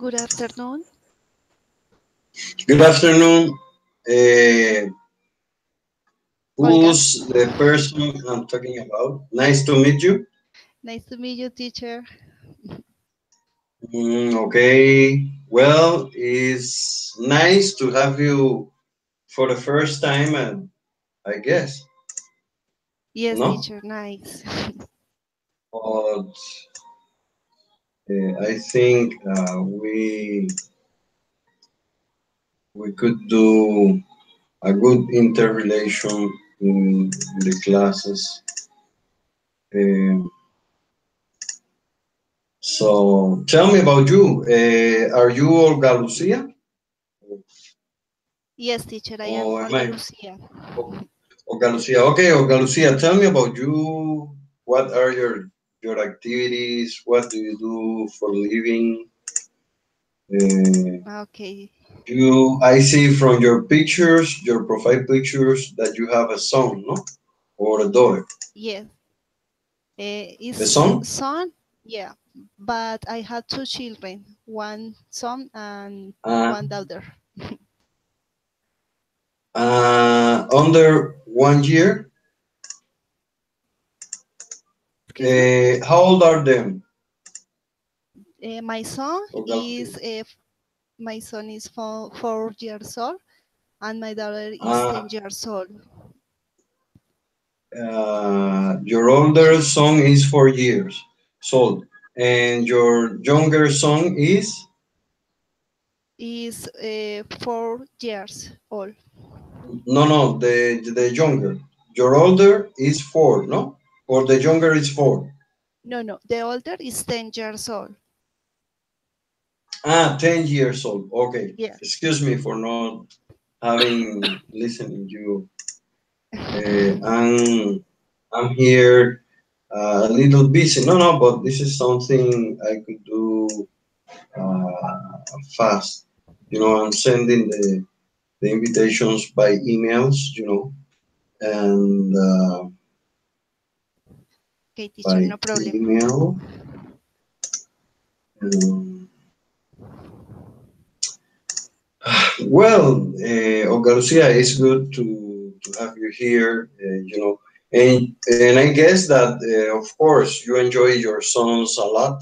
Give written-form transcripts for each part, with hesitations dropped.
Good afternoon. Good afternoon. Uh, Olga. who's the person I'm talking about? Nice to meet you. Nice to meet you, teacher. Okay. Well, it's nice to have you for the first time, I guess. Yes, No? teacher, nice. But I think we could do a good interrelation in the classes. Um, so tell me about you. Are you Olga Lucia? Yes, teacher, I am Or am Olga I? Lucia. Oh, Olga Lucia. Okay, Olga Lucia, tell me about you. What are your activities? What do you do for a living? Uh, Okay, I see from your pictures, your profile pictures, that you have a son, no? Or a daughter. yes. A Is son? son? Yeah, but I have two children, one son and Uh, one daughter. Under 1 year. Excuse me. How old are them? My son Olga Lucia? is my son is 4 years old, and my daughter is Uh, 10 years old. your older son is 4 years old, and your younger son is Is 4 years old. no, the younger. Your older is four, no, or the younger is four. No, no, the older is 10 years old. 10 years old. Okay, Yeah. excuse me for not having listening you. I'm here a little busy. No, but this is something I could do fast. I'm sending the invitations by emails, and Okay, teacher, by no problem. email. Um, Olga Lucia, it's good to have you here, and I guess that, of course, you enjoy your sons a lot,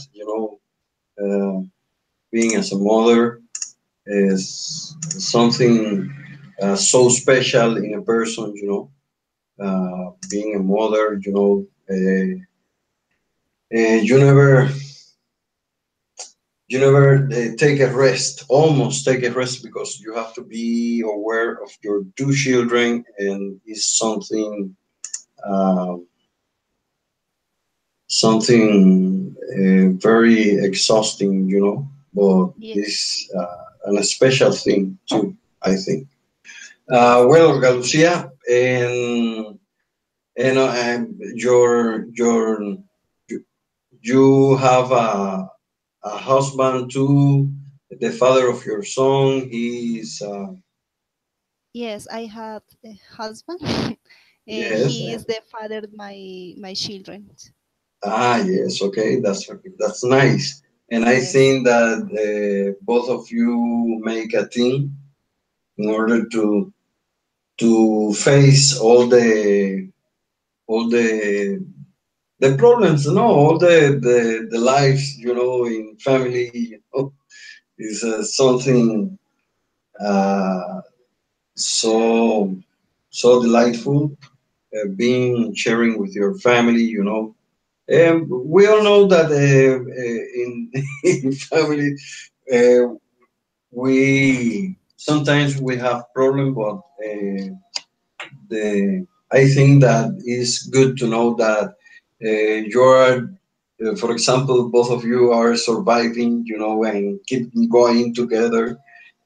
being as a mother is something so special in a person, being a mother, you never take a rest, almost take a rest, because you have to be aware of your two children, and it's something very exhausting, but Yes, it's a special thing too, I think. yes, Well, teacher. Galucia, and you have a husband too, the father of your son. He's Yes, I have a husband. yes, He is the father of my children. yes, okay, that's nice. And I Yes, think that both of you make a team in order to face all the problems, all the lives, in family, is something uh, so so delightful, being sharing with your family, we all know that in in family, uh, we sometimes we have problem, but the I think that is good to know that you are, for example, both of you are surviving, and keep going together,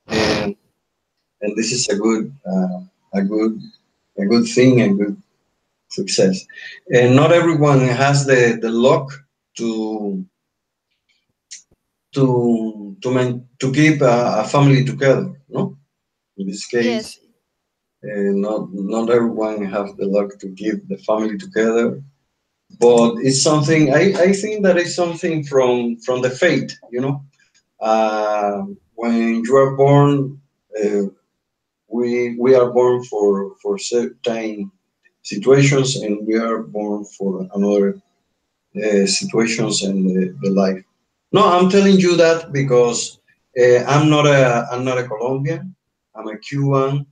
and this is a good a good thing, a good success. And not everyone has the luck to to keep a family together. No, in this yes, case, not everyone have the luck to keep the family together. But it's something, I think that is something from the fate. When you are born, uh, we are born for certain situations, and we are born for another situations and the life. No, I'm telling you that because I'm not a Colombian. I'm a Cuban.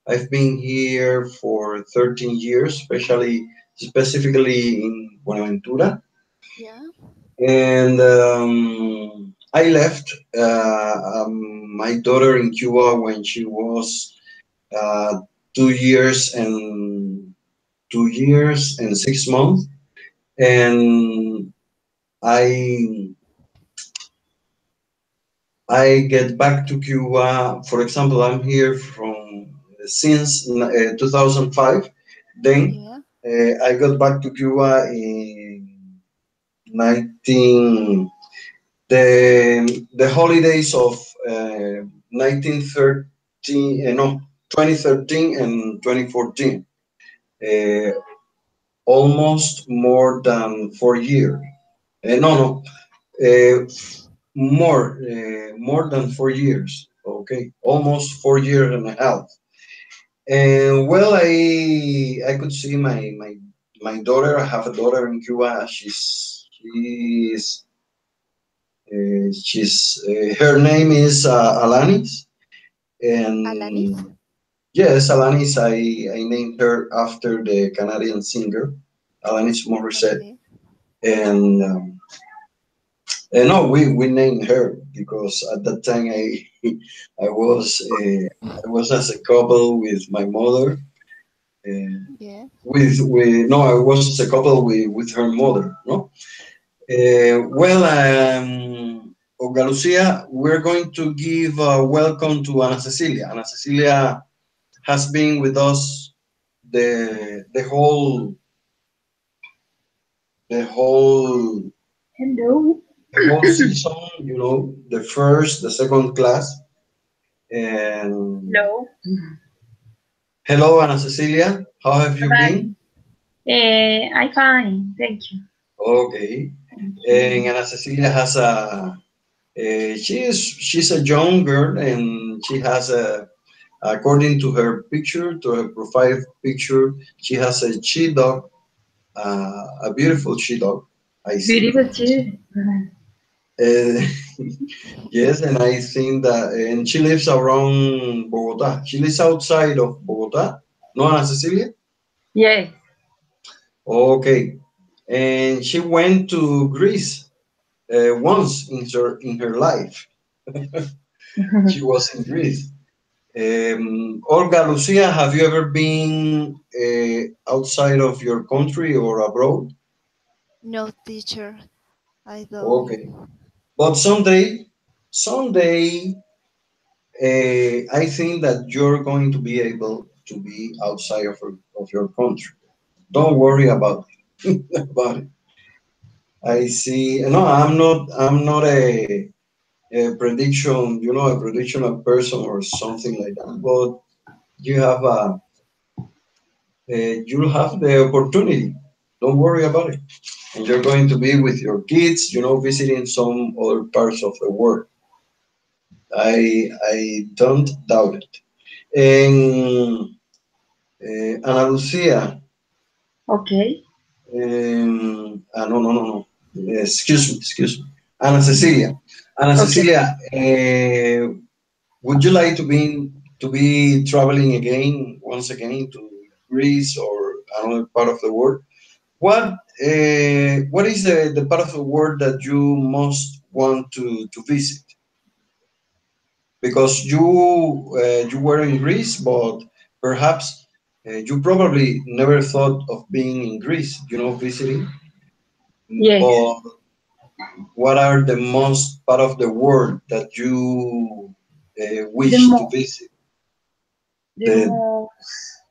I've been here for 13 years, specifically in Buenaventura, yeah. and I left my daughter in Cuba when she was 2 years and 2 years and 6 months, and I get back to Cuba. For example, I'm here from since 2005. Then Yeah. I got back to Cuba in 19 the holidays of 1913 no 2013 and 2014. Uh, Almost more than 4 years. No, no, more than 4 years. Okay, almost 4 years and a half. And well, I could see my daughter. I have a daughter in Cuba. She's her name is Alanis, Alanis? and yes, Alanis. I named her after the Canadian singer Alanis Morissette, Okay. and no, we named her because at that time I was I was as a couple with my mother. Uh, Yeah. with no, I was as a couple with her mother. No, well, Olga Lucia, we're going to give a welcome to Ana Cecilia. Ana Cecilia has been with us the the whole Hello. the whole season. You know, the first, the second class. And Hello. hello, Ana Cecilia. How have you been? Fine. I'm fine. Thank you. Okay. Thank And you. Ana Cecilia has she's a young girl, and she has according to her picture, to her profile picture, she has a she dog, a beautiful she dog. I see. Beautiful too. Uh, yes, and I think that, and she lives around Bogota. She lives outside of Bogota. No, Ana Cecilia? Yes. Okay. And she went to Greece once in her life. She was in Greece. Olga Lucia, have you ever been outside of your country or abroad? No, teacher. I Okay, don't. but someday, I think that you're going to be able to be outside of your country. Don't worry about about it. I see. No, I'm not a prediction. You know, a prediction of person or something like that. But you have a you'll have the opportunity. Don't worry about it. And you're going to be with your kids, you know, visiting some other parts of the world. I don't doubt it. And Ana Lucia, Okay. no, no, no, no. Excuse me. Ana Cecilia. Ana Okay. Cecilia, would you like to be traveling again, once again, to Greece or another part of the world? What is the part of the world that you most want to visit? Because you were in Greece, but perhaps you probably never thought of being in Greece, you know, visiting. Yes. But what are the most part of the world that you The wish to most, visit? the The most,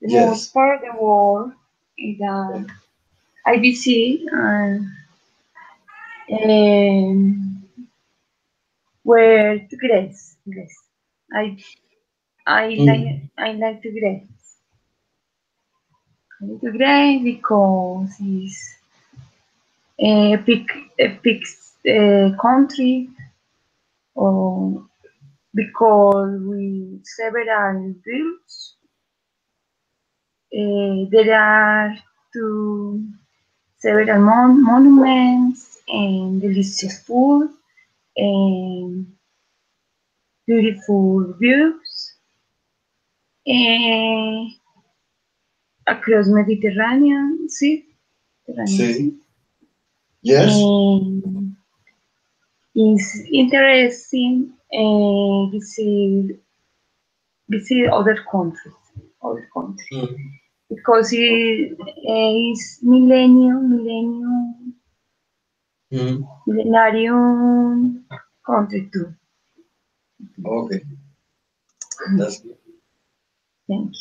the yes. most part of the world is IBC um, where to Greece. Greece. I Mm, I like to Greece. I like to Greece because it's a big country, or because with several views. There are two several monuments and delicious food and beautiful views and across Mediterranean Sea. Mediterranean see, Sea. yes. And it's interesting visit other countries. Other countries. Mm. because it is millenarium country too. Okay, that's good. Thank you.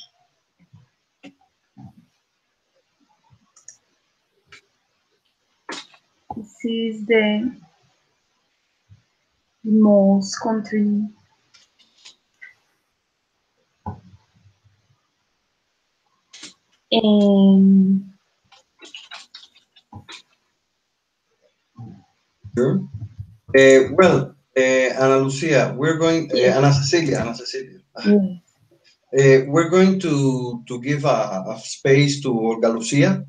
This is the most country in Sure. Well, Ana Lucia, we're going, yes, Ana Cecilia, yes. we're going to give a space to Olga Lucia.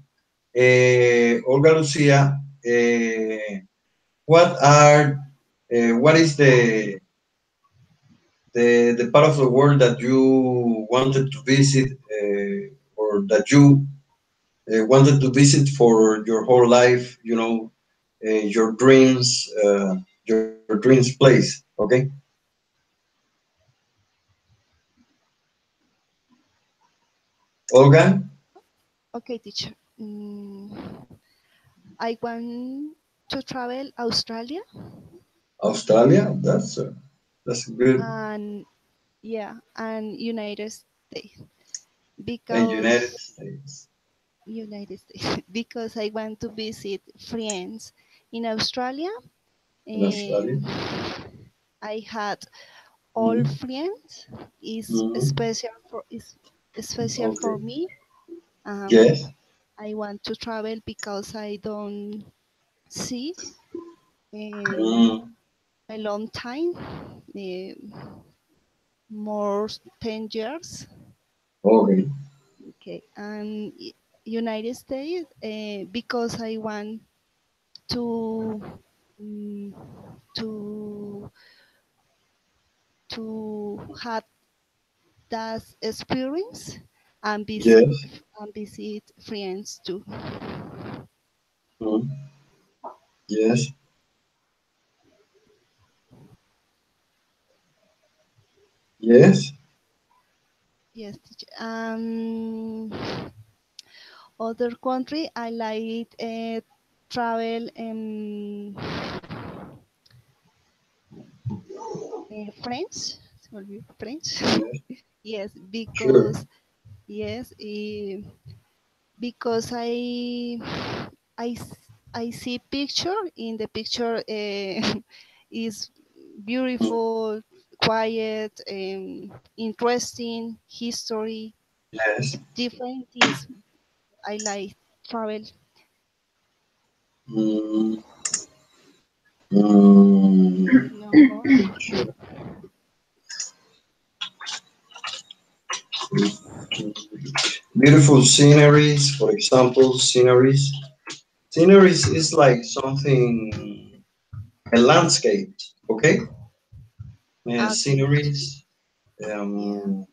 Olga Lucia, what is the part of the world that you wanted to visit, or that you wanted to visit for your whole life? You know, your dreams place. Okay. Olga, Okay, teacher. I want to travel Australia Australia. That's good. and yeah, and United States And United because States. United States because I want to visit friends in Australia. In Australia. I had all Mm. friends Mm. is special for Okay. me. Um, Yes. I want to travel because I don't see Mm. a long time, more 10 years. Okay. Okay, and United States because I want to mm, to have that experience and Yes. visit friends too. Mm. Yes. Yes. Yes, teacher. Other country I like travel French. Sorry, French. Yes. Yes, Sure. yes, because I I see picture in the picture is Mm. beautiful, quiet, interesting history, Yes. different things. I like travel. Mm. Mm. No more. Sure. Beautiful sceneries, for example, sceneries. Sceneries is like something, a landscape, okay? Okay, teacher. Sceneries, Yeah. um,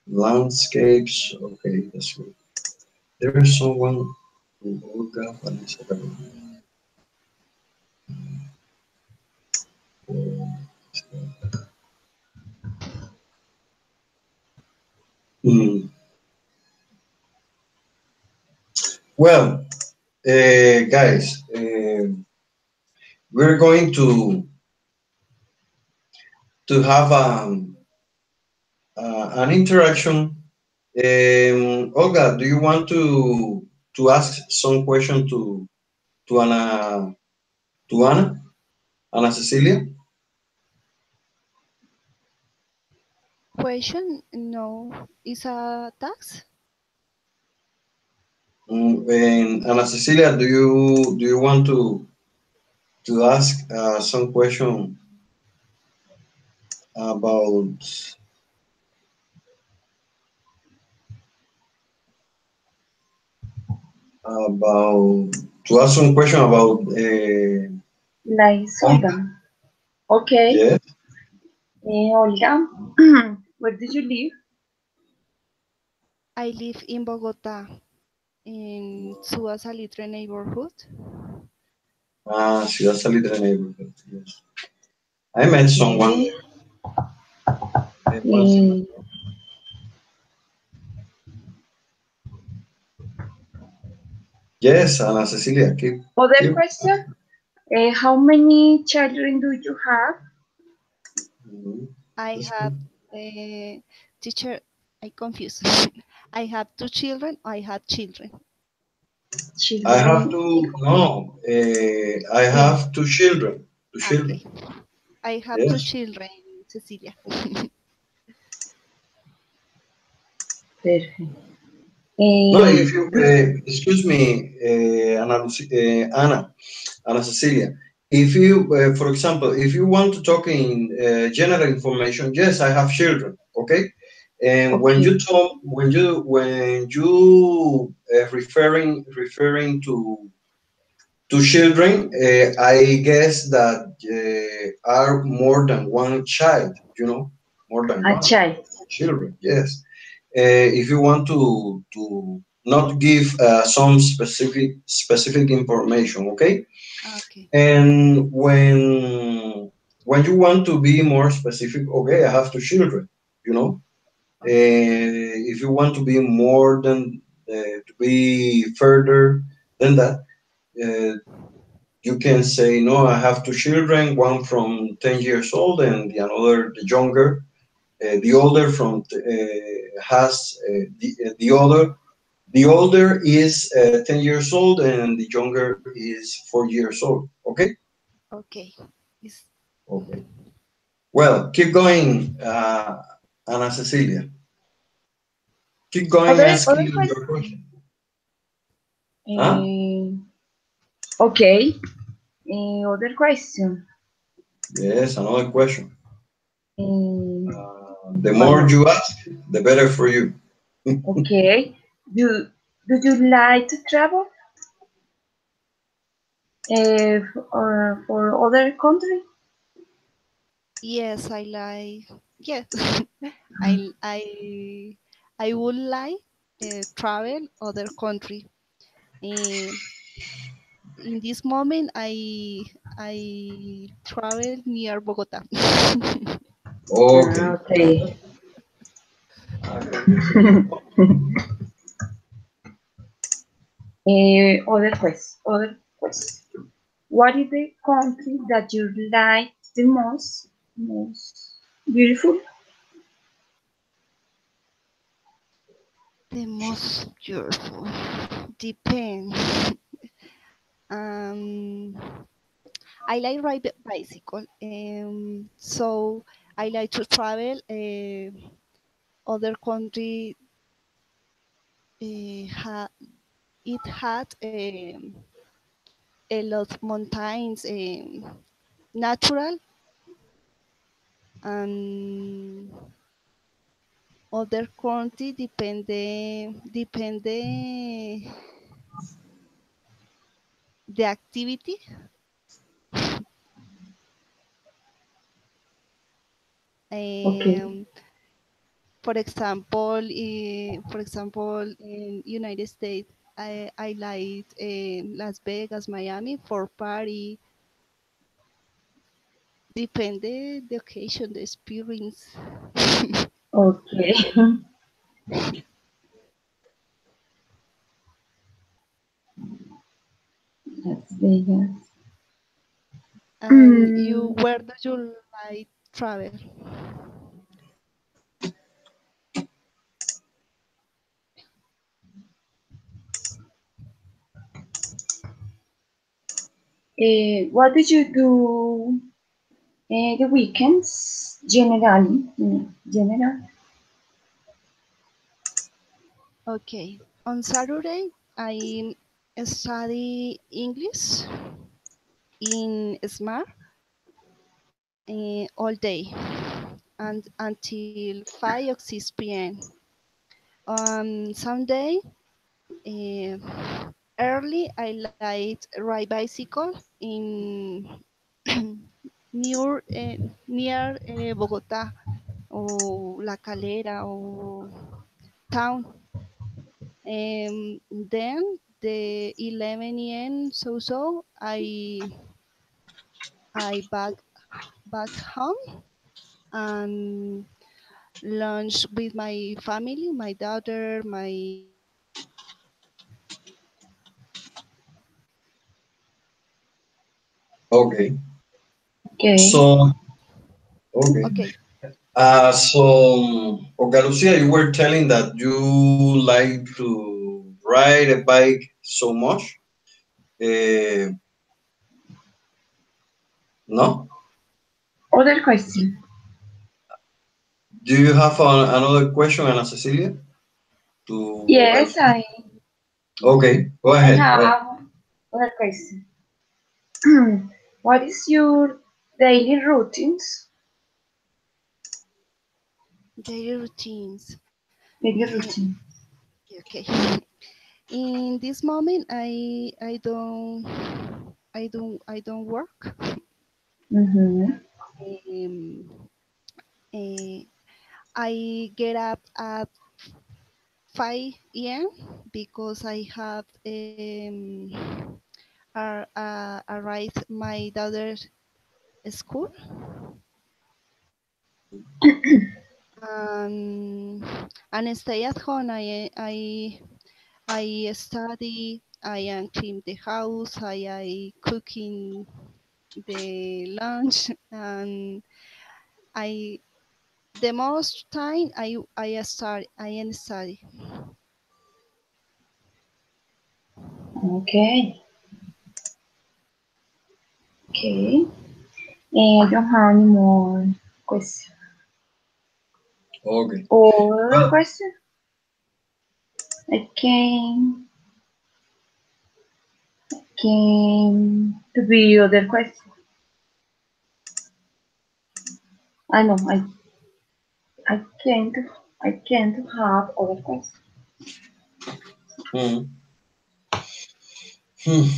landscapes, okay, that's good. There is someone, Olga Vanessa. Hmm. Well, guys, we're going to have an interaction. Olga, do you want to ask some question to Ana Cecilia? Question? No. Is a tax? And Ana Cecilia, do you want to ask some question about about to ask some question about Like Olga? Olga. Okay. Yes. Olga, where did you live? I live in Bogota, in Sua Salitre neighborhood. Ciudad Salitre neighborhood. Yes. I met someone Okay. once in my Eh, life. Yes, Ana Cecilia, Other question. How many children do you have? I That's have good. a teacher. I confused. I have two children. I have children. I have Children. to, no, I Yeah. have two children. Two children. Okay. I have two Yes. children, Cecilia. Perfect. No, if you, Do, excuse me, Ana Cecilia, if you, for example, if you want to talk in general information, yes, I have children, okay? And when okay. you talk, when you referring to children, I guess that are more than one child, more than A one child. children, yes. If you want to not give some specific information, okay? Okay. And when you want to be more specific, okay, I have two children, you know. Okay. If you want to be more than to be further than that, uh, you can say no. I have two children, one from 10 years old and the another, the younger, the older from has the other. The older is 10 years old and the younger is 4 years old. Okay. Okay. Is Okay. Well, keep going, Ana Cecilia. Keep going Other asking your question. question. Huh? Uh, okay. Other question. Yes, another question. Uh, The more one. you ask, the better for you. Okay. Do you like to travel? Or for other country? yes, I like. Yes, I I would like travel other country. Eh, in this moment, I travel near Bogota. Okay. Okay. Other question. What is the country that you like the most? Most beautiful? The most beautiful depends. Um, I like ride bicycle, so I like to travel other country. Ha, it had a lot of mountains, natural, and other country depende the activity. Okay. Um, for example, in United States, I like Las Vegas, Miami for party. Depende the occasion, the experience. Okay. Las Vegas. And you, Mm, where do you like travel? what did you do the weekends generally? General. Okay. On Saturday, I study English in Smart all day and until 5 or 6 p.m. On Sunday, uh, early, I like ride bicycle in near Bogota or La Calera or town. Then the 11 a.m. so I back home and lunch with my family, my daughter, my Okay. Okay. So, okay. Okay. So, Olga Lucia, you were telling that you like to ride a bike so much. Uh, no? Other question. Do you have another question, Ana Cecilia? To Olga Yes, Lucia? Okay, go I ahead. Go ahead. have other question. What is your daily routines? Daily routines. Daily Uh, routine. okay. In this moment, I don't work. Mm-hmm. Um, eh, I get up at 5 a.m. because I have arrived my daughter's school. Um, and stay at home. I study. I am clean the house. I cooking the lunch, and I the most time I am study. Okay. Okay. And I don't have any more question. Okay. Or question? I can to be other question. I know I can't I can't have other question. Hmm. Hmm.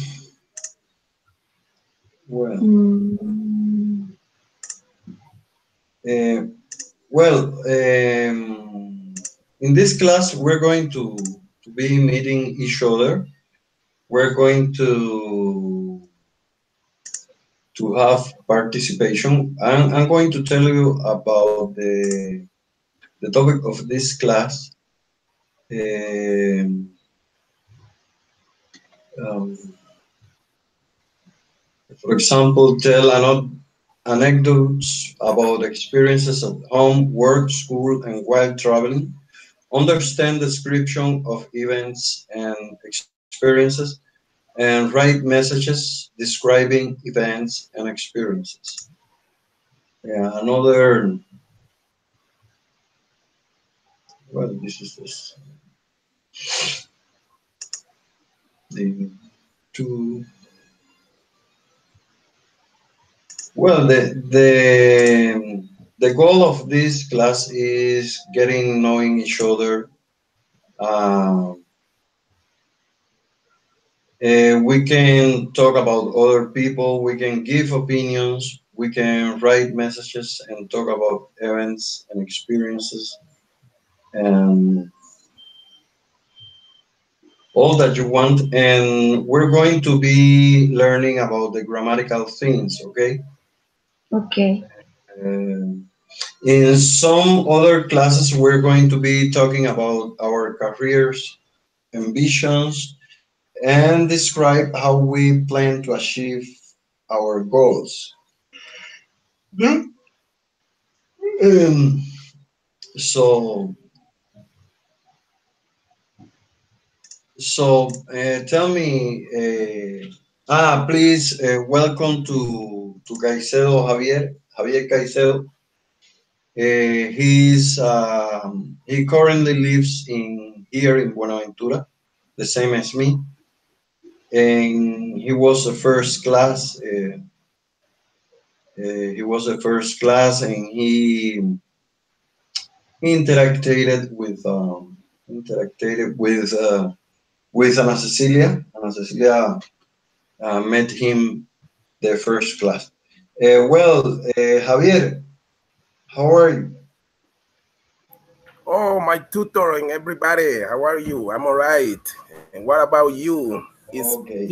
Well, Mm, uh, in this class, we're going to be meeting each other. We're going to have participation. I'm going to tell you about the topic of this class. Um, um, for example, tell anecdotes about experiences at home, work, school, and while traveling. Understand description of events and experiences, and write messages describing events and experiences. Yeah, another, well, this is this, the two, well, the goal of this class is getting knowing each other. Uh, we can talk about other people, we can give opinions, we can write messages and talk about events and experiences and all that you want. And we're going to be learning about the grammatical things, okay? okay. Uh, in some other classes, we're going to be talking about our careers, ambitions, and describe how we plan to achieve our goals. Um, so, tell me, please welcome to Caicedo Javier Caicedo. He currently lives in here in Buenaventura, the same as me, and he was the first class. He was the first class, and he interacted with Ana Cecilia. Ana Cecilia met him the first class. Javier, how are you? Oh, my tutor and everybody, how are you? I'm all right. And what about you? Okay.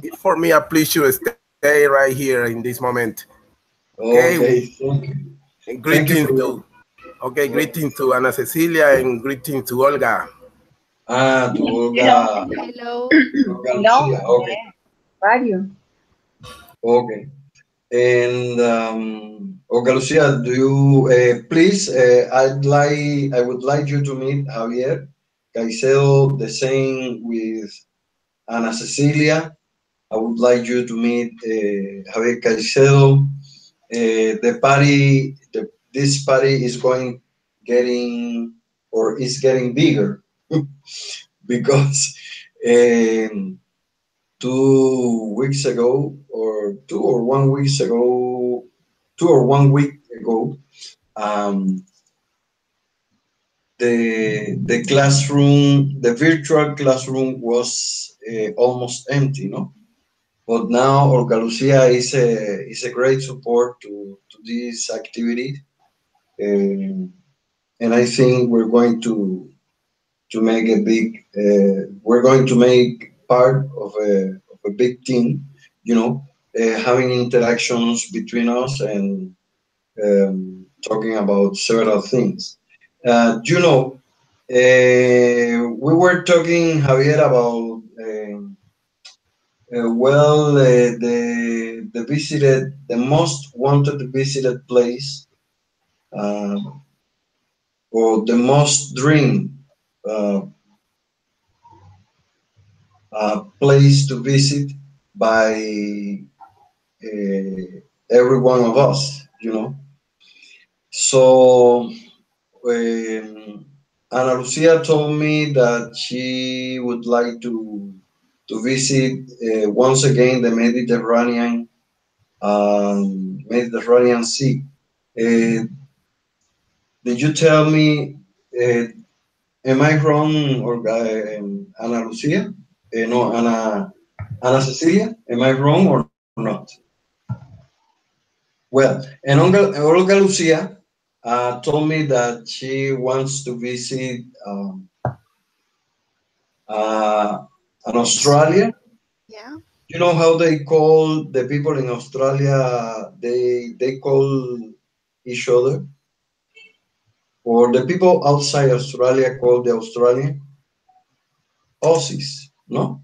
It's for me a pleasure to stay right here in this moment. Okay. Okay. Thank you. And Thank you greetings for to greetings to Ana Cecilia and greetings to Olga. to Hello. Olga. Hello. Olga Hello. Lucia. Okay. How are you? Okay. And Olga Lucia, do you please? I would like you to meet Javier Caicedo. The same with Ana Cecilia. I would like you to meet Javier Caicedo. This party is getting or is getting bigger because um, 2 weeks ago or 2 or 1 weeks ago, 2 or 1 week ago, um, the classroom, the virtual classroom was almost empty, no? But now Olga Lucia is a great support to this activity, um, and I think to make a big. We're going to make part of a big team, you know, having interactions between us and talking about several things. You know, we were talking, Javier, about the most wanted visited place, uh, or the most dream uh, place to visit by every one of us, you know. So Ana Lucia told me that she would like to visit once again the Mediterranean Sea. Uh, did you tell me? Uh, am I wrong, or Ana Lucia? No, Ana Cecilia. Am I wrong or not? Well, and Olga Lucia told me that she wants to visit uh, an Australia. Yeah. You know how they call the people in Australia? They call each other, or the people outside Australia call the Australian Aussies. No,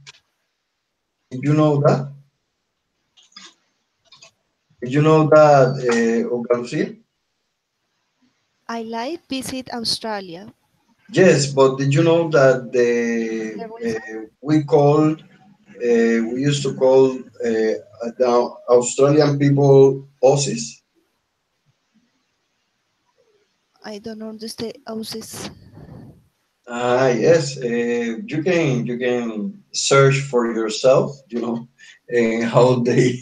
did you know that? Did you know that, Olga Lucia? I like visit Australia. Yes, but did you know that The reason? we used to call the Australian people Aussies? I don't understand houses. Ah, yes. You can search for yourself. You know how they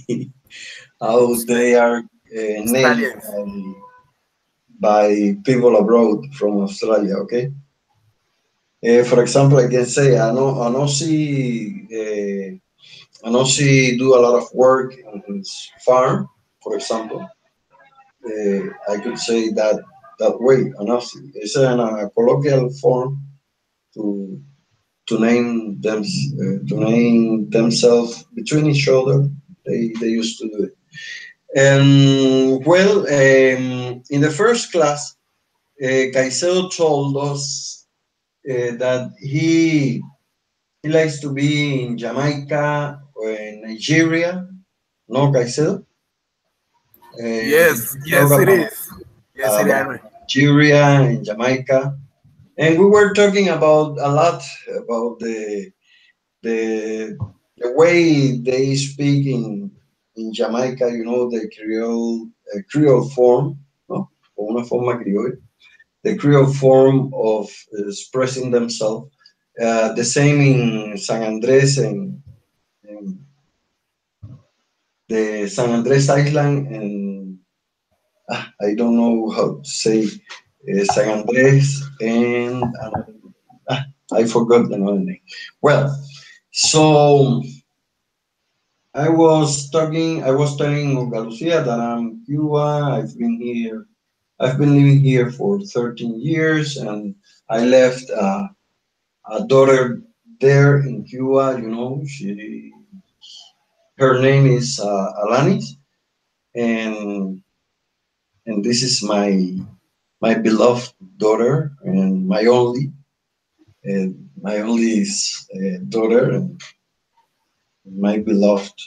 how they are named Australians. by people abroad from Australia. Okay. For example, I can say an Aussie. An Aussie do a lot of work on his farm, for example. I could say that way. An Aussie. It's a colloquial form to to name themselves between each other. They used to do it. And well, in the first class, Caicedo told us that he likes to be in Jamaica or in Nigeria. No, Caicedo. Yes, He yes, talked it is. Yes, it about is. Nigeria and Jamaica, and we were talking about a lot about the the way they speak in Jamaica, you know, the Creole form, no, o una forma criolla, the Creole form of expressing themselves. The same in San Andres and the San Andres Island, and I don't know how to say San Andres and I forgot another name. Well, so I was telling Olga Lucia that I'm Cuba. I've been living here for 13 years, and I left a daughter there in Cuba. You know, her name is Alanis, and this is my beloved daughter and my only daughter and my beloved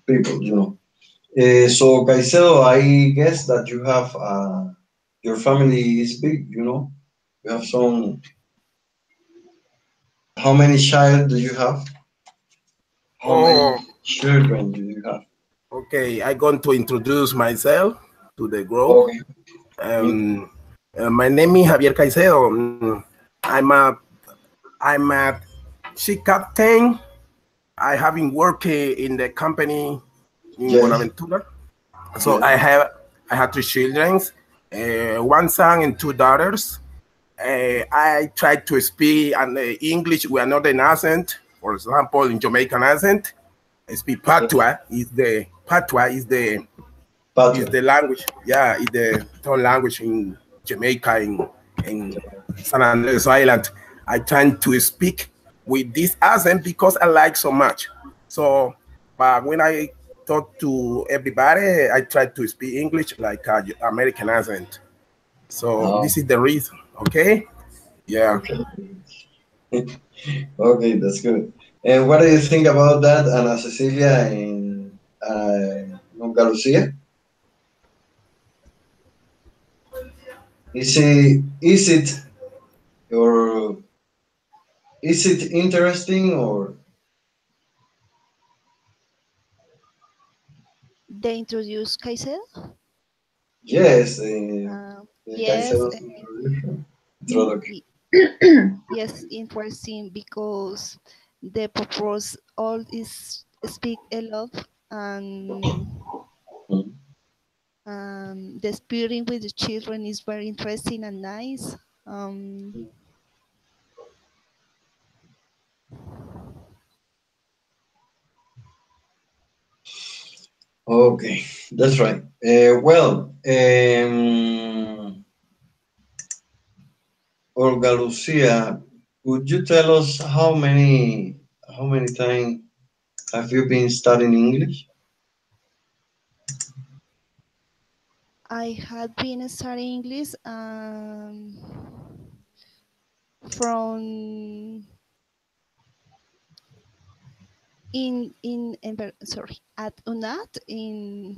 people. You know. So Caicedo, I guess that you have your family is big, you know. You have some. How many child do you have? How many Oh, children do you have? okay. I'm going to introduce myself to the group. Okay. Um, my name is Javier Caicedo. I'm a ship captain. I have been working in the company in Yes. Buenaventura. So Yes. I have 3 children, one son and 2 daughters. I try to speak English with another accent. For example, in Jamaican accent, I speak Patois. Is Patrick. the language. Yeah, is the tongue language in Jamaica in San Andres Island. I tend to speak with this accent because I like so much. So, but when I talk to everybody, I try to speak English like American accent. So Oh, this is the reason. Okay. Yeah. okay. Okay, that's good. And what do you think about that, Ana Cecilia in Nunca Lucia? Is it or is it interesting or They introduced Caicedo. yes, Yes, Caicedo's introduction. y- yes, interesting because the purpose all is speak a lot, and Mm. the spirit with the children is very interesting and nice. Okay, that's right. Well, Olga Lucia, could you tell us how many times have you been studying English? I had been studying English from sorry, at UNAT in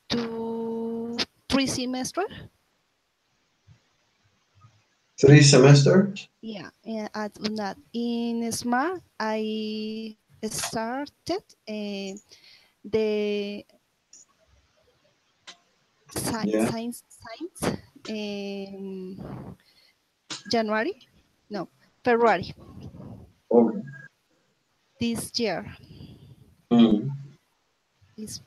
2 3 semester. 3 semesters? Yeah, at UNAT in SMART I started the Yeah. science January, no, February Okay. this year. Mm. Is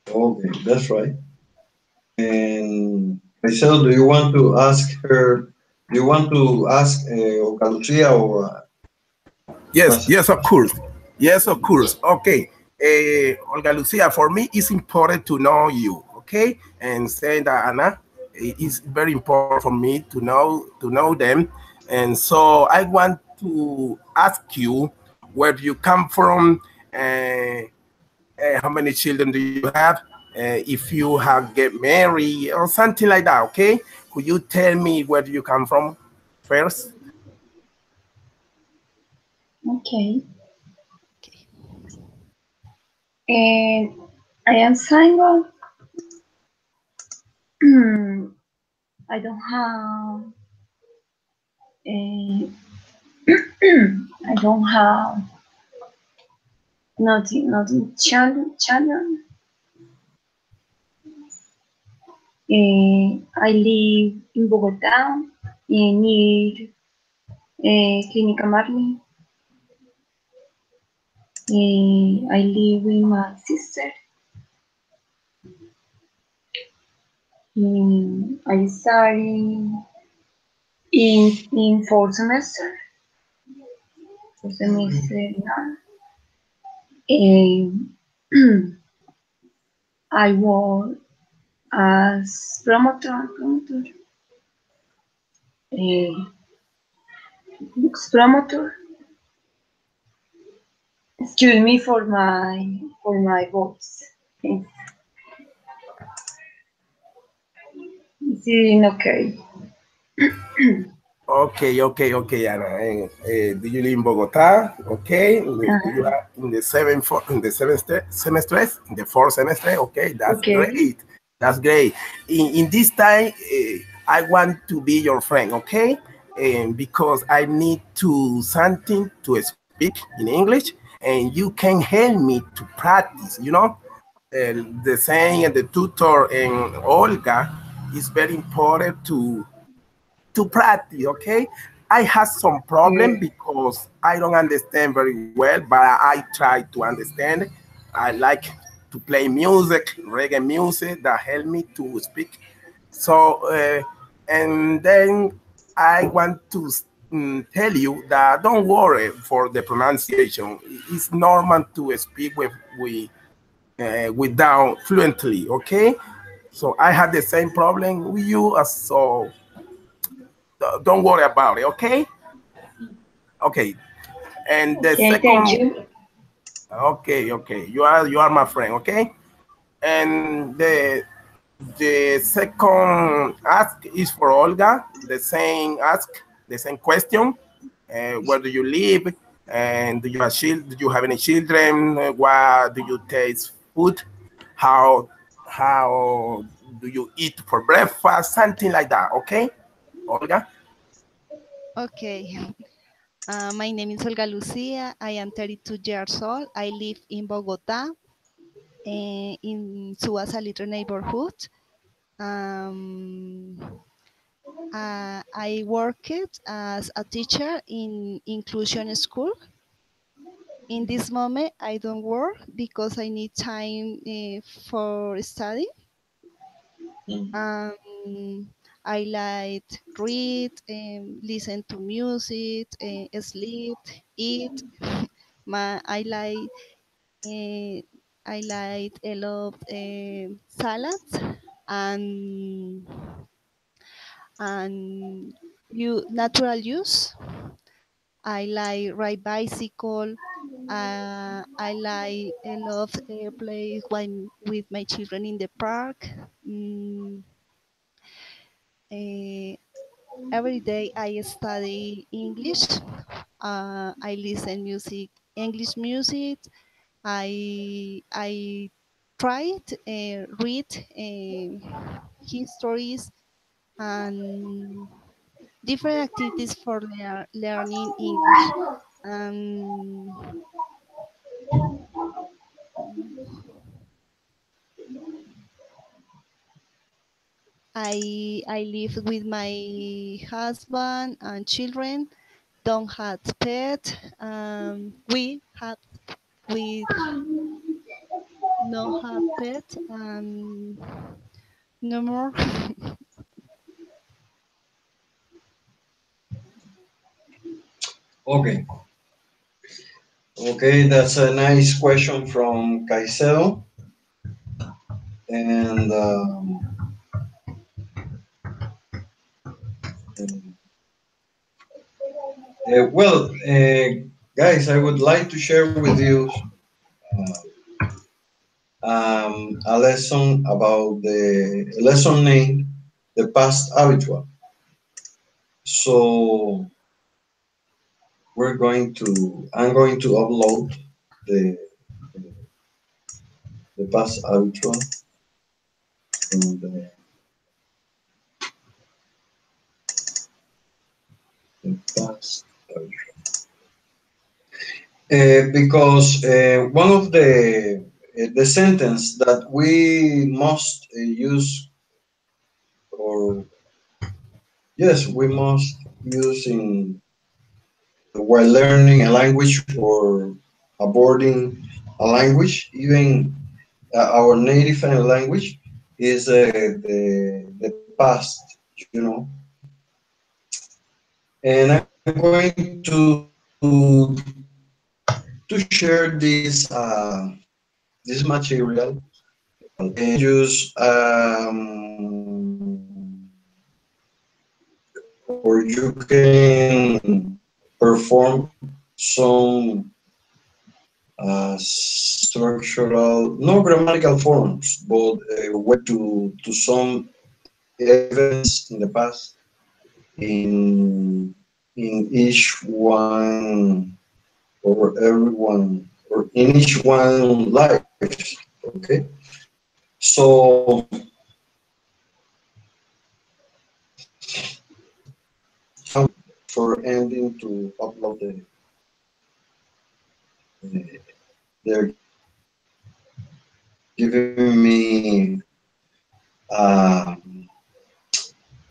Okay, that's right. And Marcelo, do you want to ask her? Do you want to ask Olga Lucia or Yes, Ana yes, of course. Yes, of course. Okay. Olga Lucia, for me, it's important to know you. Okay, and saying that Anna, it's very important for me to know them, and so I want to ask you where do you come from, how many children do you have, if you have get married or something like that. Okay, could you tell me where do you come from first? Okay. okay. And I am single. I don't have. Uh, I don't have nothing children. I live in Bogota, near Clínica Marley. I live with my sister. I study in fourth semester. Fourth semester now. I work as promoter, books promoter. Excuse me for my voice. It's okay. Okay, Anna. Do you live in Bogota? Okay. You are in the semester, in the fourth semester. Okay, that's Okay. great. That's great. In this time, I want to be your friend. Okay, because I need to something to speak in English, and you can help me to practice. You know, the saying and the tutor and Olga is very important to practice, okay? I have some problem Okay. because I don't understand very well, but I try to understand. I like to play music, reggae music that help me to speak. So, and then I want to tell you that don't worry for the pronunciation. It's normal to speak without fluently, okay? So I had the same problem with you, so don't worry about it, okay? Okay. And the Okay, thank second, you. okay, you are my friend, okay? And the second ask is for Olga. The same question. Where do you live? And do you have any children? What do you taste food? How do you eat for breakfast? Something like that, okay, Olga? Okay. My name is Olga Lucia. I am 32 years old. I live in Bogota, in Suasa Little neighborhood. Um, I worked as a teacher in inclusion school. In this moment, I don't work because I need time for study. Um, I like read, listen to music, sleep, eat. I like a lot salads and you natural use. I like ride bicycle. I like a lot play when with my children in the park. Mm, eh, every day I study English. I listen music, English music. I tried read histories and different activities for learning English. Um, I live with my husband and children. Don't have pet. We no have pet. No more. Okay. Okay, that's a nice question from Caicedo. And well, guys, I would like to share with you a lesson about the lesson named the past habitual. So I'm going to upload the the past habitual from the past habitual. Because one of the sentence that we must use, or yes, we must use in while learning a language or abording a language, even our native language, is the past, you know. And I'm going to share this material and use or you can perform some structural, no grammatical forms, but way to some events in the past. in each one or everyone or in each one lives. Okay, so for ending to upload they're giving me uh,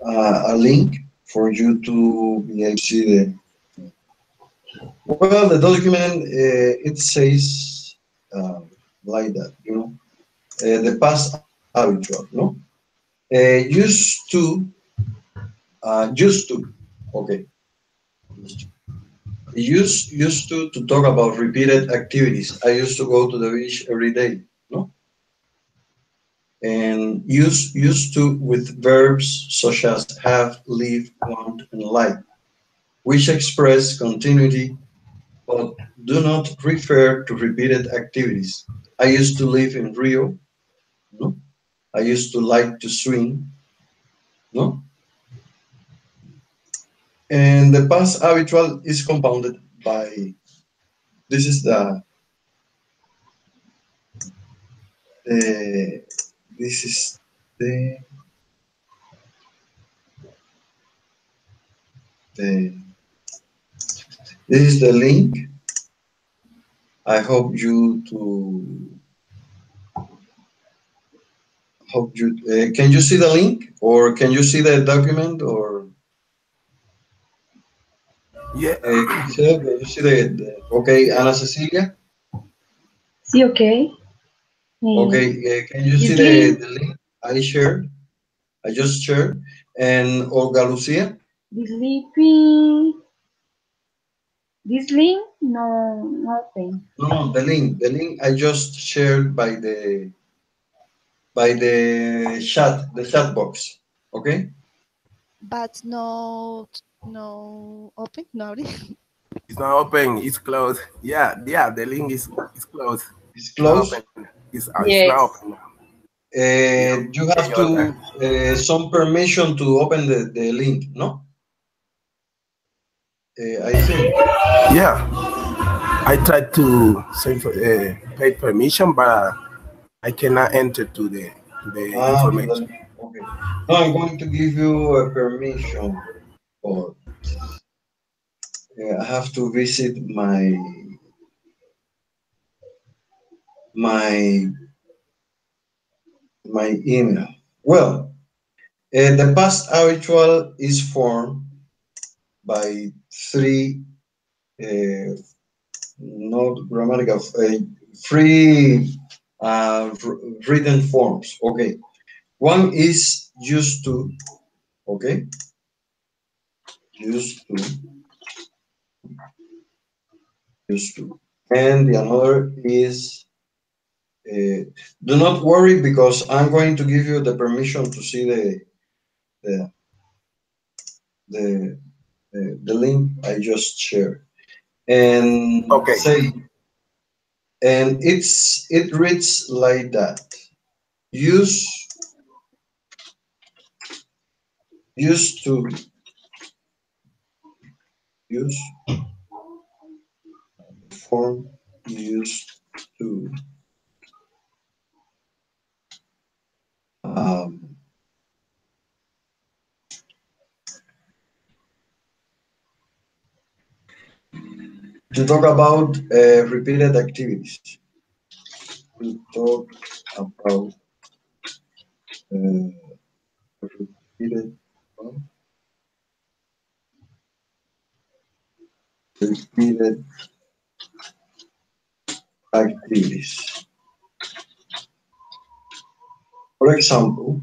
a link for you to be able to see the. Well, the document it says like that, you know, the past habitual, no, used to, okay, used to talk about repeated activities. I used to go to the beach every day, no, and used to with verbs such as have, live, want, and like, which express continuity but do not refer to repeated activities. I used to live in Rio, no? I used to like to swim, no? And the past habitual is compounded by, this is the this is the the this is the link. I hope you can you see the link or can you see the document or Yeah. Giselle, can you see okay, Ana Cecilia? Sí, okay. Okay, can you see This link, the link I shared? I just shared. And Olga Lucia? this link, this link, no, nothing. No, the link I just shared by the chat box. Okay? but no open, no. It's not open. It's closed. Yeah, yeah. The link is closed. It's It's not closed. open. It's not Yes. open now. Yeah. You Okay, have to some permission to open the link, no? I think. Yeah. I tried to send for pay permission, but I cannot enter to the information. Okay. No, I'm going to give you a permission, but I have to visit my my email. Well, the past habitual is formed by three uh, not grammatical three written forms. Okay, one is used to. Okay, used to, used to, and the another is. Do not worry because I'm going to give you the permission to see the the the link I just shared and Okay. say, and it reads like that. Use used to use form used to um, to talk about repeated activities. To talk about repeated repeated activities. For example,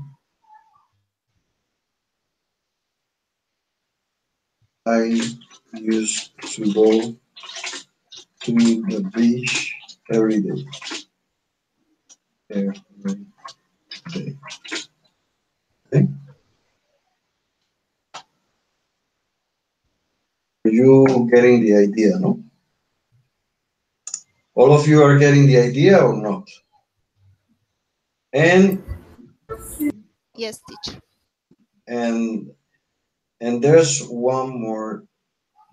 I used to go to the beach every day. Every day. Okay? You getting the idea, no? All of you are getting the idea or not? And Yes, teacher. and And there's one more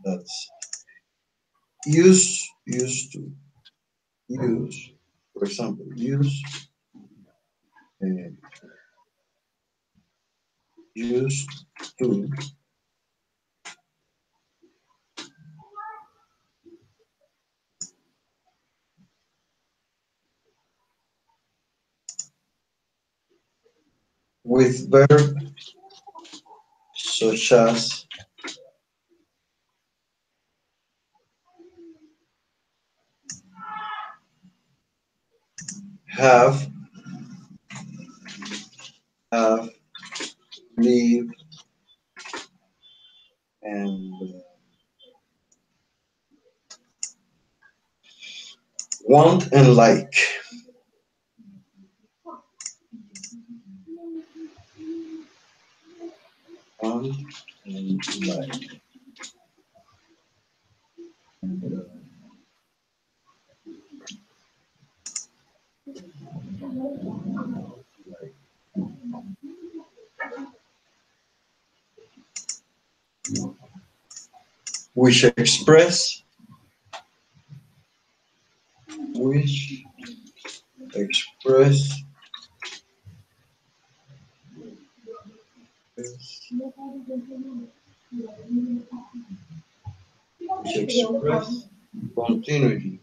that's used to use. For example, uh, used to with verb such as have, have, live, and want and like. Want and like. Which express, which express, which express continuity.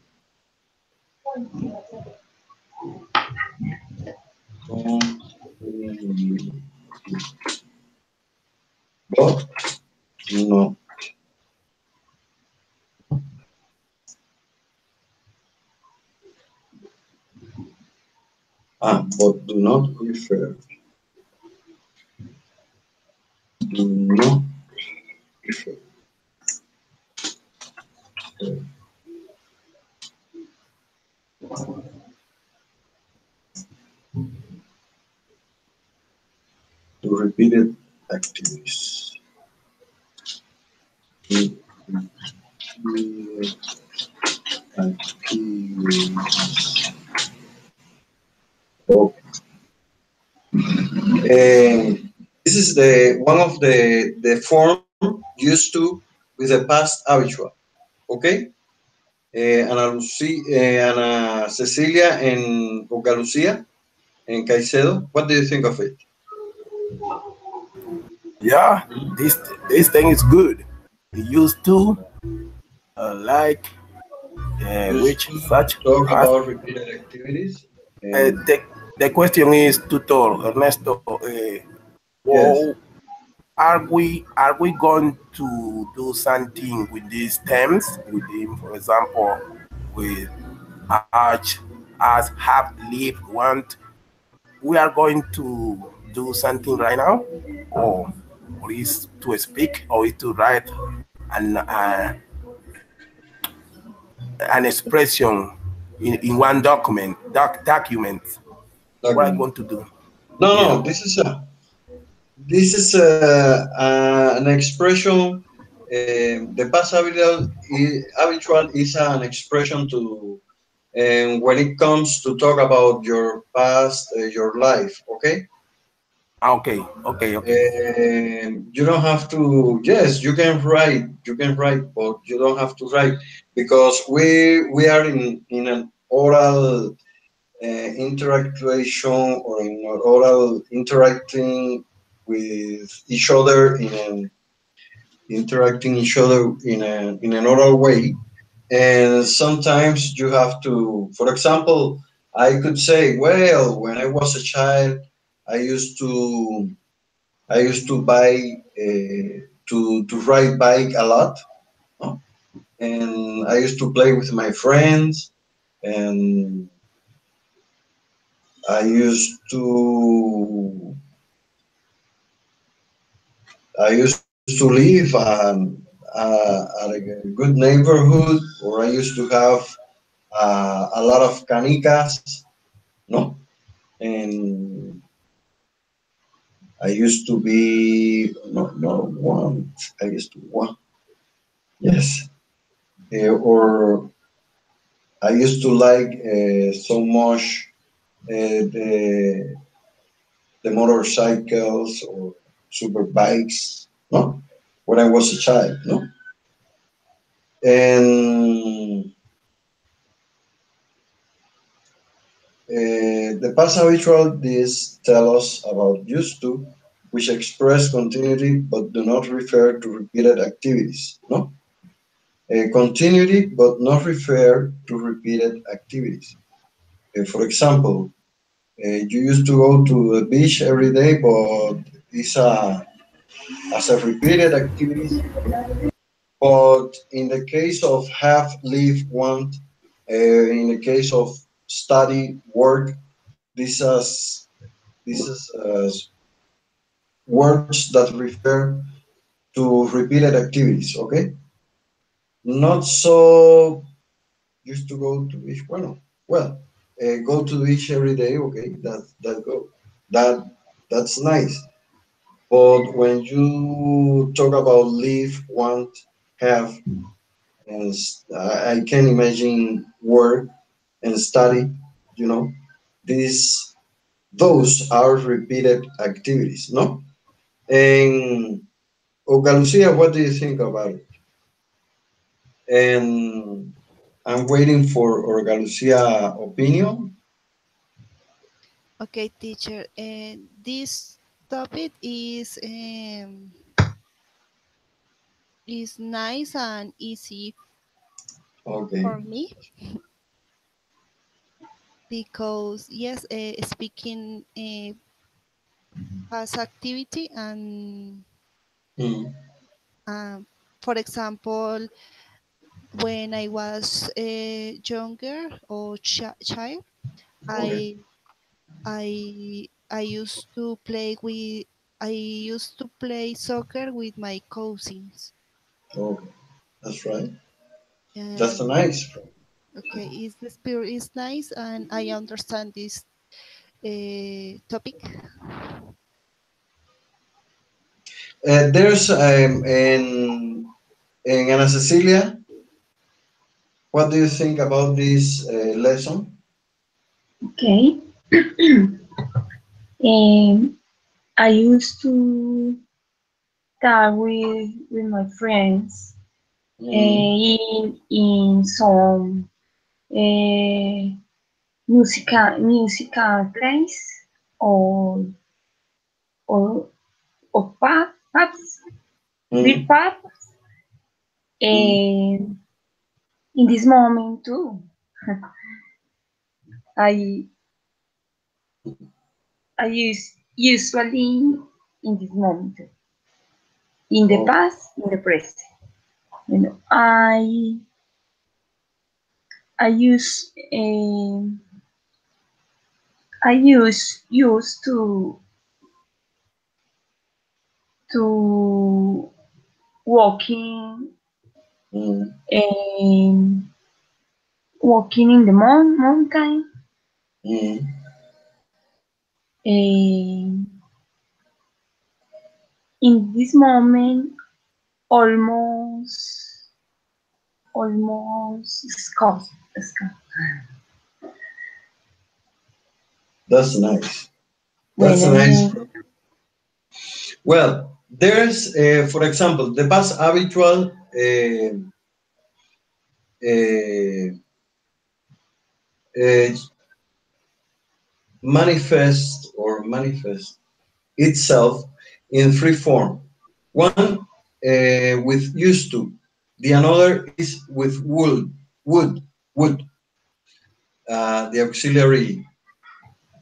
Continuity. But no. But do not refer. Do not refer. To repeated activities. Repeated activities. Oh. This is the one of the form used to with the past habitual. Okay. Ana Cecilia and Olga Lucia and Caicedo. What do you think of it? Yeah, this thing is good. We used to like Used which to such talk as about repeated activities. And the question is, tutor Ernesto, yes, well, are we going to do something with these terms with him, for example, with arch, as, have, live, want? We are going to do something right now, or is to speak, or is to write an expression in one document. What are you document. going to do? No, Yeah. no. This is an expression. The past habitual is an expression to, and when it comes to talk about your past, your life. Okay. Okay. Okay. Okay. You don't have to. Yes, you can write. You can write, but you don't have to write because we are in an oral interaction or in an oral interacting with each other interacting each other in an oral way, and sometimes you have to. For example, I could say, well, when I was a child, I used to I used to buy to ride bike a lot, no? And I used to play with my friends, and I used to I used to live at a good neighborhood, or I used to have a lot of canicas, no, and I used to be no one. I used to one, yes, or I used to like so much the motorcycles or super bikes. no? When I was a child, no? And the past habitual, these tell us about used to, which express continuity but do not refer to repeated activities, no? Continuity but not refer to repeated activities. For example, you used to go to the beach every day, but it's as a repeated activity. But in the case of have, live, want, in the case of study, work, these are words that refer to repeated activities. Okay, not so used to go to beach. Go to the beach every day. Okay, that that's nice. But when you talk about live, want, have, and I can imagine work and study, you know, these those are repeated activities, no? And Olga Lucia, what do you think about it? And I'm waiting for Olga Lucia opinion. Okay, teacher. This topic is nice and easy Okay. for me because yes, speaking past activity and Mm, um, for example, when I was younger or child, okay. I I used to play with I used to play soccer with my cousins. Okay. That's right. That's a And nice. okay, is the spirit is nice, and I understand this topic. There's in Ana Cecilia. What do you think about this lesson? Okay. I used to talk with my friends Mm, in some uh, musical place or or pubs, beer mm, pubs. mm, And in this moment too, I I usually in this moment, in the oh, past, in the present. You know, I use I used to walking mm, and walking in the mountain mm, and in this moment almost scoff. that's nice. When That's a I nice. move. Well, there's, for example, the past habitual uh, uh, manifest itself in three form. One with used to, the another is with would, would, the auxiliary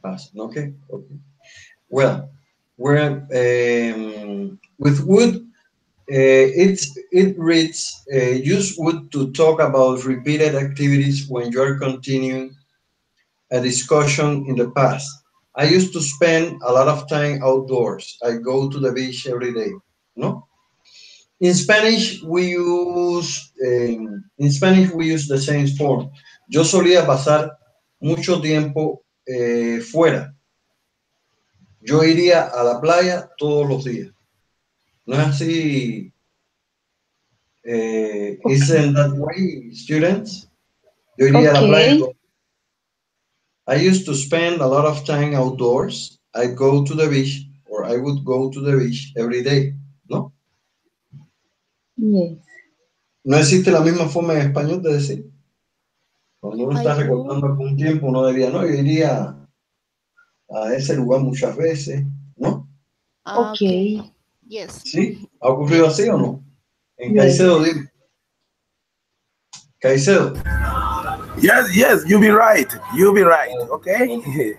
past. Okay, okay. Well, we're with would. It reads use would to talk about repeated activities when you are continuing a discussion in the past. I used to spend a lot of time outdoors. I go to the beach every day. No. In Spanish we use the same form. Yo solía pasar mucho tiempo fuera. Yo iría a la playa todos los días. No es así. Okay. Isn't that way, students? Yo iría a la playa. Okay. I used to spend a lot of time outdoors. I go to the beach, or I would go to the beach every day. No? Yes. No existe la misma forma en español de decir. Cuando uno I está go. recordando algún tiempo, uno diría, no, yo iría a ese lugar muchas veces, ¿no? Okay. Okay. Yes. ¿Sí? ¿Ha ocurrido así Yes. o no? En Yes. Caicedo, Yes. dime. Caicedo. Yes, yes, you be right. You be right. Okay. Okay.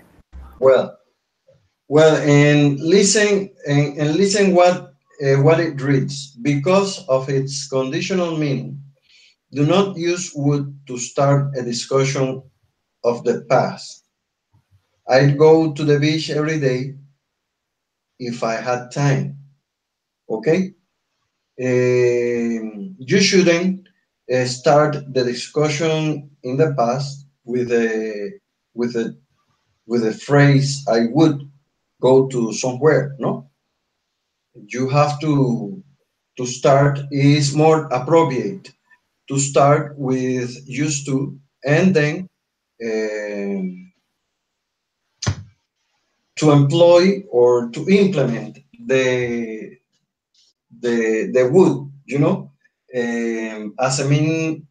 Well, and listen what it reads. Because of its conditional meaning, do not use would to start a discussion of the past. I'd go to the beach every day if I had time. Okay? You shouldn't start the discussion in the past with a with a phrase "I would go to somewhere." No, you have to start is more appropriate to start with used to and then um, to employ or to implement the would, as a mean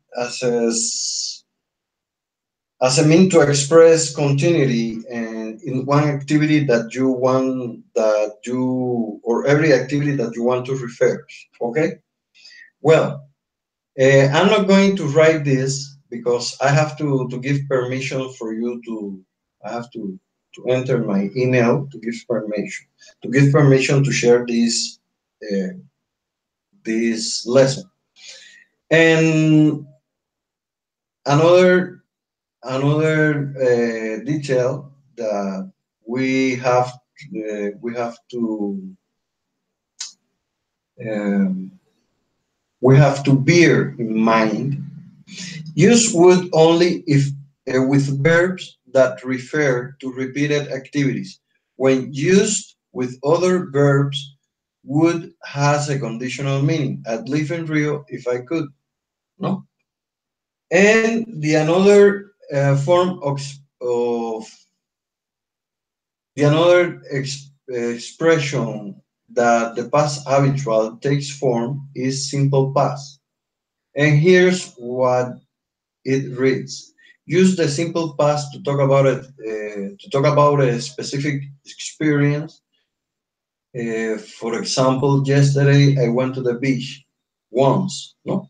as a mean to express continuity and in one activity that you want that you or every activity that you want to refer. Okay. Well, I'm not going to write this because I have to give permission for you to. I have to enter my email to give permission to share this lesson. And another detail that um, we have to bear in mind. Use would only if with verbs that refer to repeated activities. When used with other verbs, would has a conditional meaning. I'd live in Rio if I could. No. And the another form of the another expression that the past habitual takes form is simple past. And here's what it reads. Use the simple past to talk about it, to talk about a specific experience. For example, yesterday I went to the beach once. No,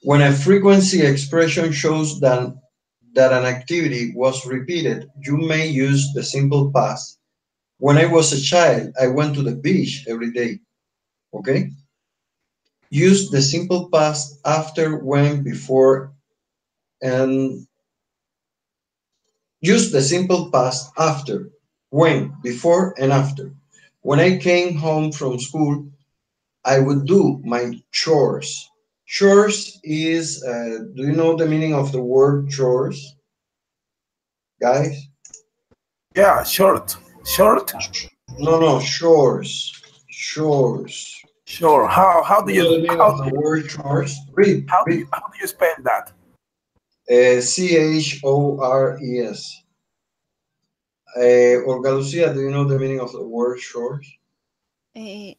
when a frequency expression shows that an activity was repeated, you may use the simple past. When I was a child, I went to the beach every day. Okay. Use the simple past after, when, before, and use the simple past after, when, before, and after. When I came home from school, I would do my chores. Chores is, do you know the meaning of the word chores, guys? Yeah, short. Short? No, no, chores. Chores. Sure. How do You you know the meaning of the word chores? Read, read. how do you spell that? Chores. Olga Lucia, do you know the meaning of the word chores? Uh,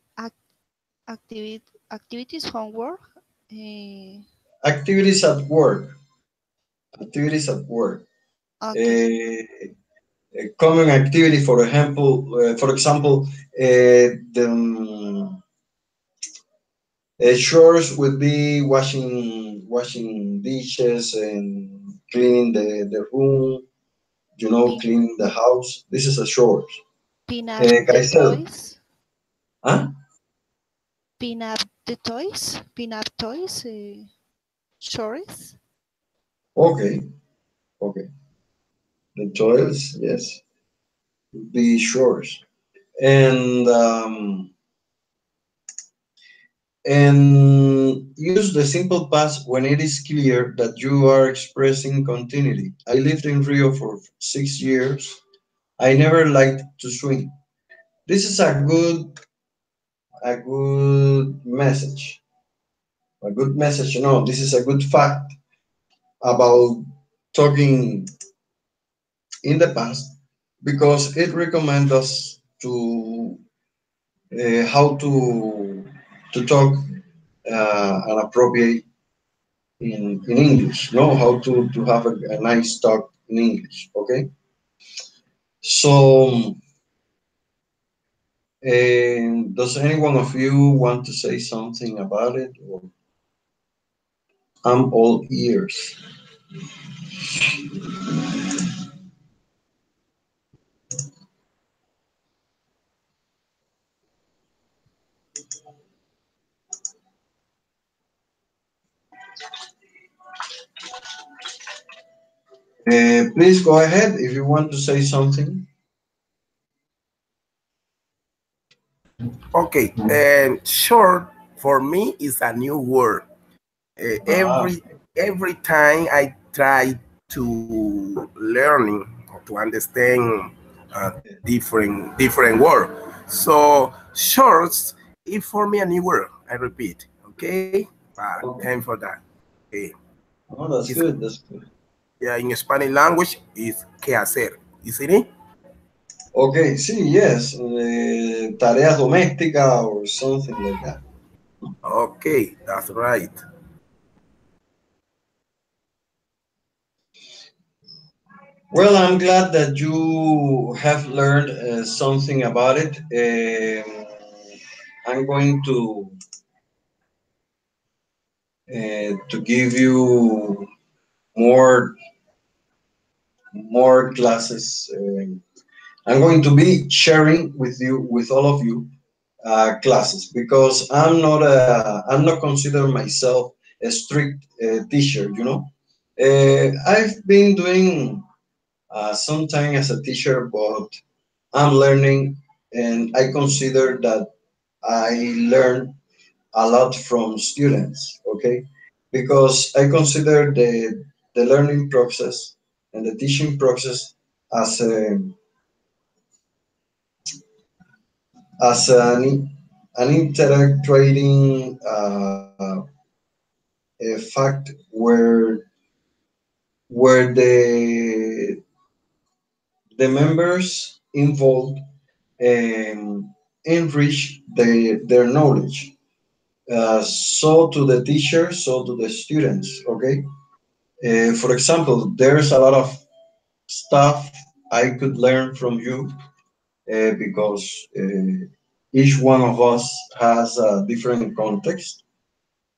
activities homework. Uh, Activities at work. Activities at work. okay. A common activity, for example, the chores would be washing dishes and cleaning the room, Pin, cleaning the house. This is a chore. pin up the Caicedo. toys. Huh? Pin up the toys. Pin up toys. Shorts. Okay, okay. The toys, yes, would be chores. And use the simple past when it is clear that you are expressing continuity. I lived in Rio for 6 years. I never liked to swim. This is a good message. A good message. No, this is a good fact about talking in the past because it recommends us to how to talk and appropriate in English. Know how to have a nice talk in English. Okay. So, does any one of you want to say something about it? Or I'm all ears. Please go ahead if you want to say something. Okay, and short for me is a new word. Ah, Every time I try to learning or to understand different word. So shorts is for me a new word. I repeat. Okay, okay. thank for that. Okay. Oh, that's It's, good. That's good. yeah, in Spanish language is que hacer. Isn't it? Okay, sí, yes. Tareas domésticas or something like that. Okay, that's right. Well, I'm glad that you have learned something about it. I'm going to give you more more classes. I'm going to be sharing with all of you classes because I'm not consider myself a strict teacher. You know, I've been doing some time as a teacher, but I'm learning, and I consider that I learn a lot from students. Okay, because I consider the learning process and the teaching process as a as an interacting a fact where the members involved enrich their knowledge. So to the teachers, so to the students. Okay. For example, there's a lot of stuff I could learn from you because each one of us has a different context,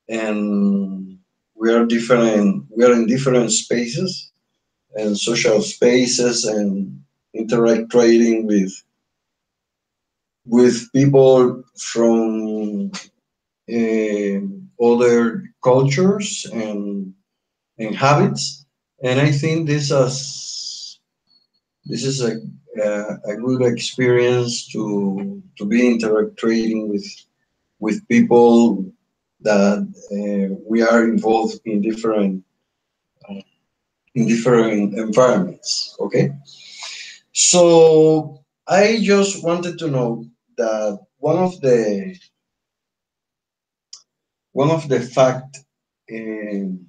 and we are in different spaces and social spaces and interacting with people from other cultures and habits. And I think this is a good experience to be interacting with people that we are involved in different environments. Okay, so I just wanted to know that one of the fact um,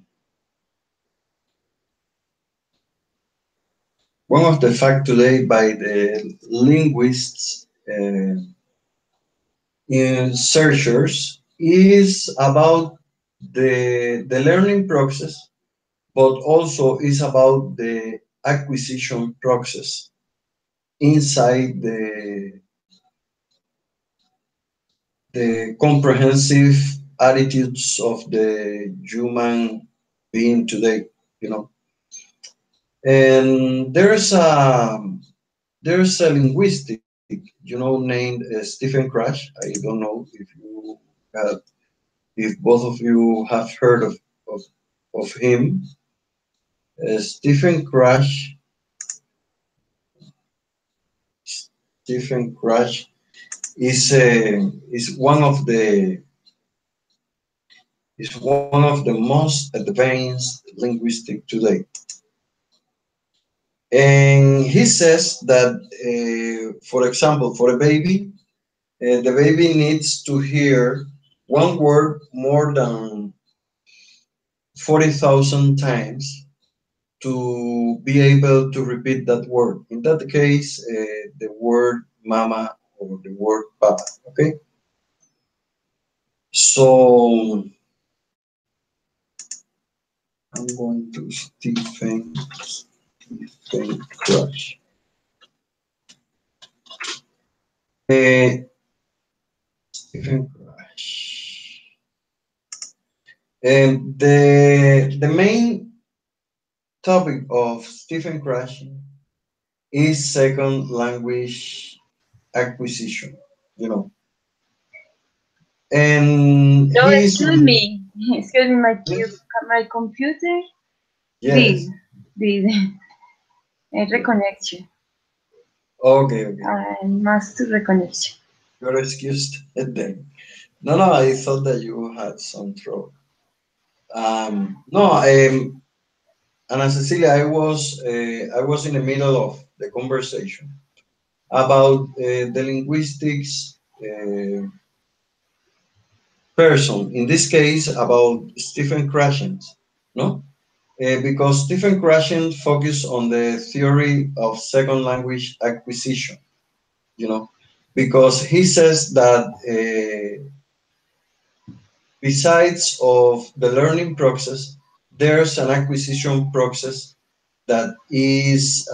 one of the fact today by the linguists in searchers is about the learning process, but also is about the acquisition process inside the comprehensive attitudes of the human being today, you know. And there's a linguistic, named Stephen Crash. I don't know have, if both of you have heard of, of him. Stephen Crash. Stephen Crash is one of the most advanced linguistic today. And he says that, for example, for a baby, the baby needs to hear one word more than 40,000 times to be able to repeat that word. In that case, the word mama or the word papa. Okay. So Stephen Crash. And the main topic of Stephen Crash is second language acquisition, you know. And No, he's excuse me. Excuse me, my computer did yes. did a reconnection. Okay, okay. I must reconnection. You're excused then. No, no, I thought that you had some trouble. No, Ana Cecilia, I was in the middle of the conversation about the linguistics person. In this case, about Stephen Krashen, no? Because Stephen Krashen focused on the theory of second language acquisition, you know, because he says that besides of the learning process, there's an acquisition process that is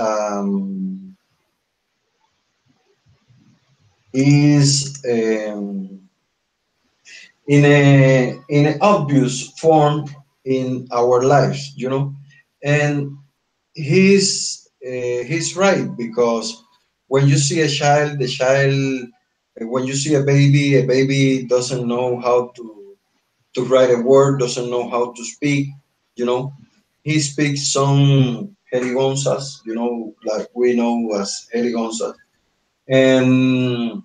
in an obvious form in our lives, you know, and he's right because when you see a child, the child when you see a baby doesn't know how to write a word, doesn't know how to speak, you know. He speaks some jerigonzas, you know, like we know as jerigonzas. And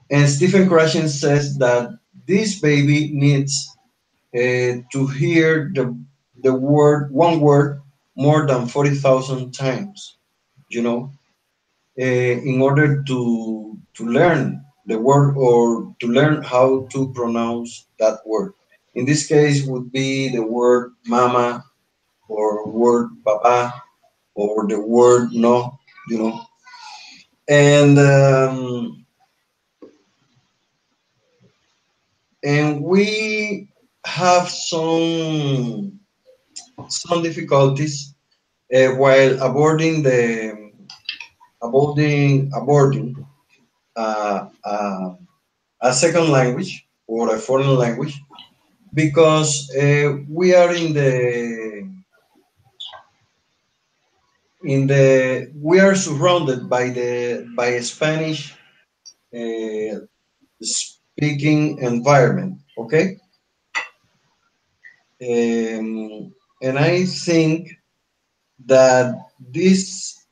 and Stephen Krashen says that this baby needs to hear the word one word more than 40,000 times, you know, in order to learn the word or to learn how to pronounce that word. In this case, would be the word mama or word papa or the word no, you know. And and we have some difficulties while aborting a second language or a foreign language because we are we are surrounded by a Spanish uh, speaking environment. Okay, and I think that this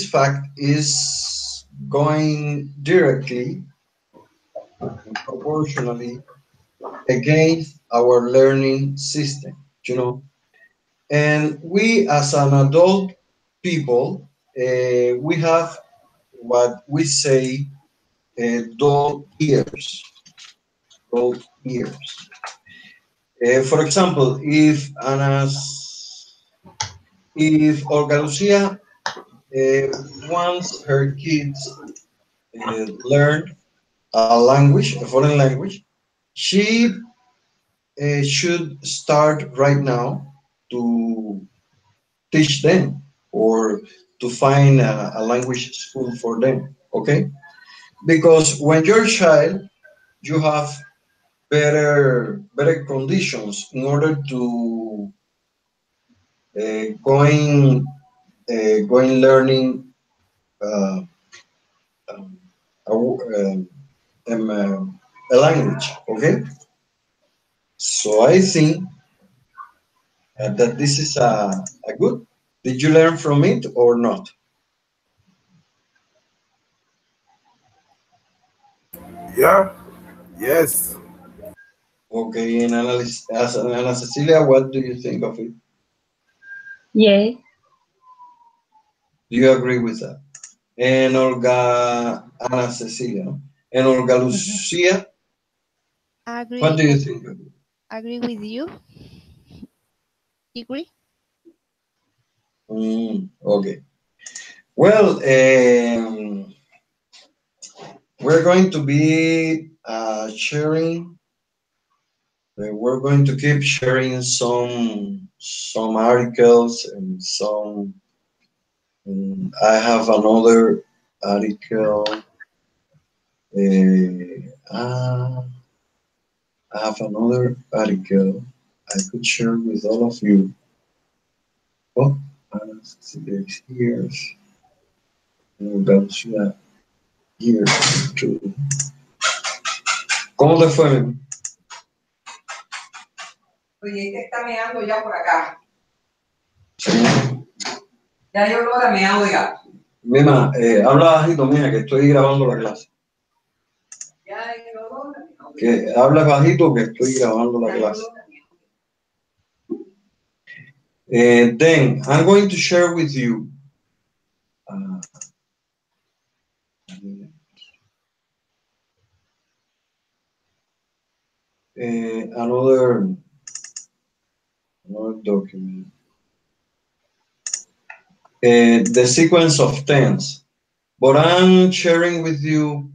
fact is going directly and proportionally against our learning system, you know. And we, as an adult people, we have what we say dull ears, dull ears. For example, if Olga Lucia wants her kids learn a language, a foreign language, she should start right now to teach them or to find a language school for them. Okay, because when you're a child, you have better conditions in order to going going learning uh, um, a, a language. Okay, so I think that this is a good. Did you learn from it or not? Yeah. Yes. Okay, and Ana Cecilia, what do you think of it? Yes, Do you agree with that? And Olga, Ana Cecilia, no? And Olga Lucia, what Agree, do you think of it? agree with you. Agree. Okay. Well, we're going to be sharing. We're going to keep sharing some articles and some. I have article. I have another article I could share with all of you. Oh, there's here. Here too. ¿Cómo te fue? Oye, que está meando ya por acá. Sí. Ya yo lo he meado ya. Mima, habla bajito, mira, que estoy grabando la clase. Ya yo lo he meado. Que habla bajito, que estoy grabando la clase. Then I'm going to share with you another document. The sequence of tense, but I'm sharing with you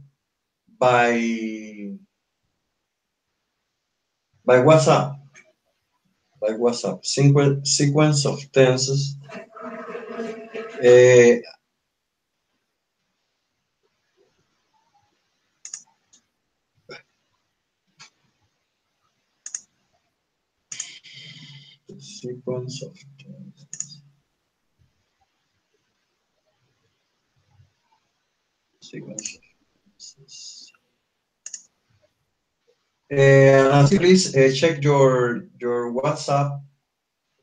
by WhatsApp. By WhatsApp, sequence of tenses. Sequence of tenses. Sequence of tenses. Nancy, please check your WhatsApp,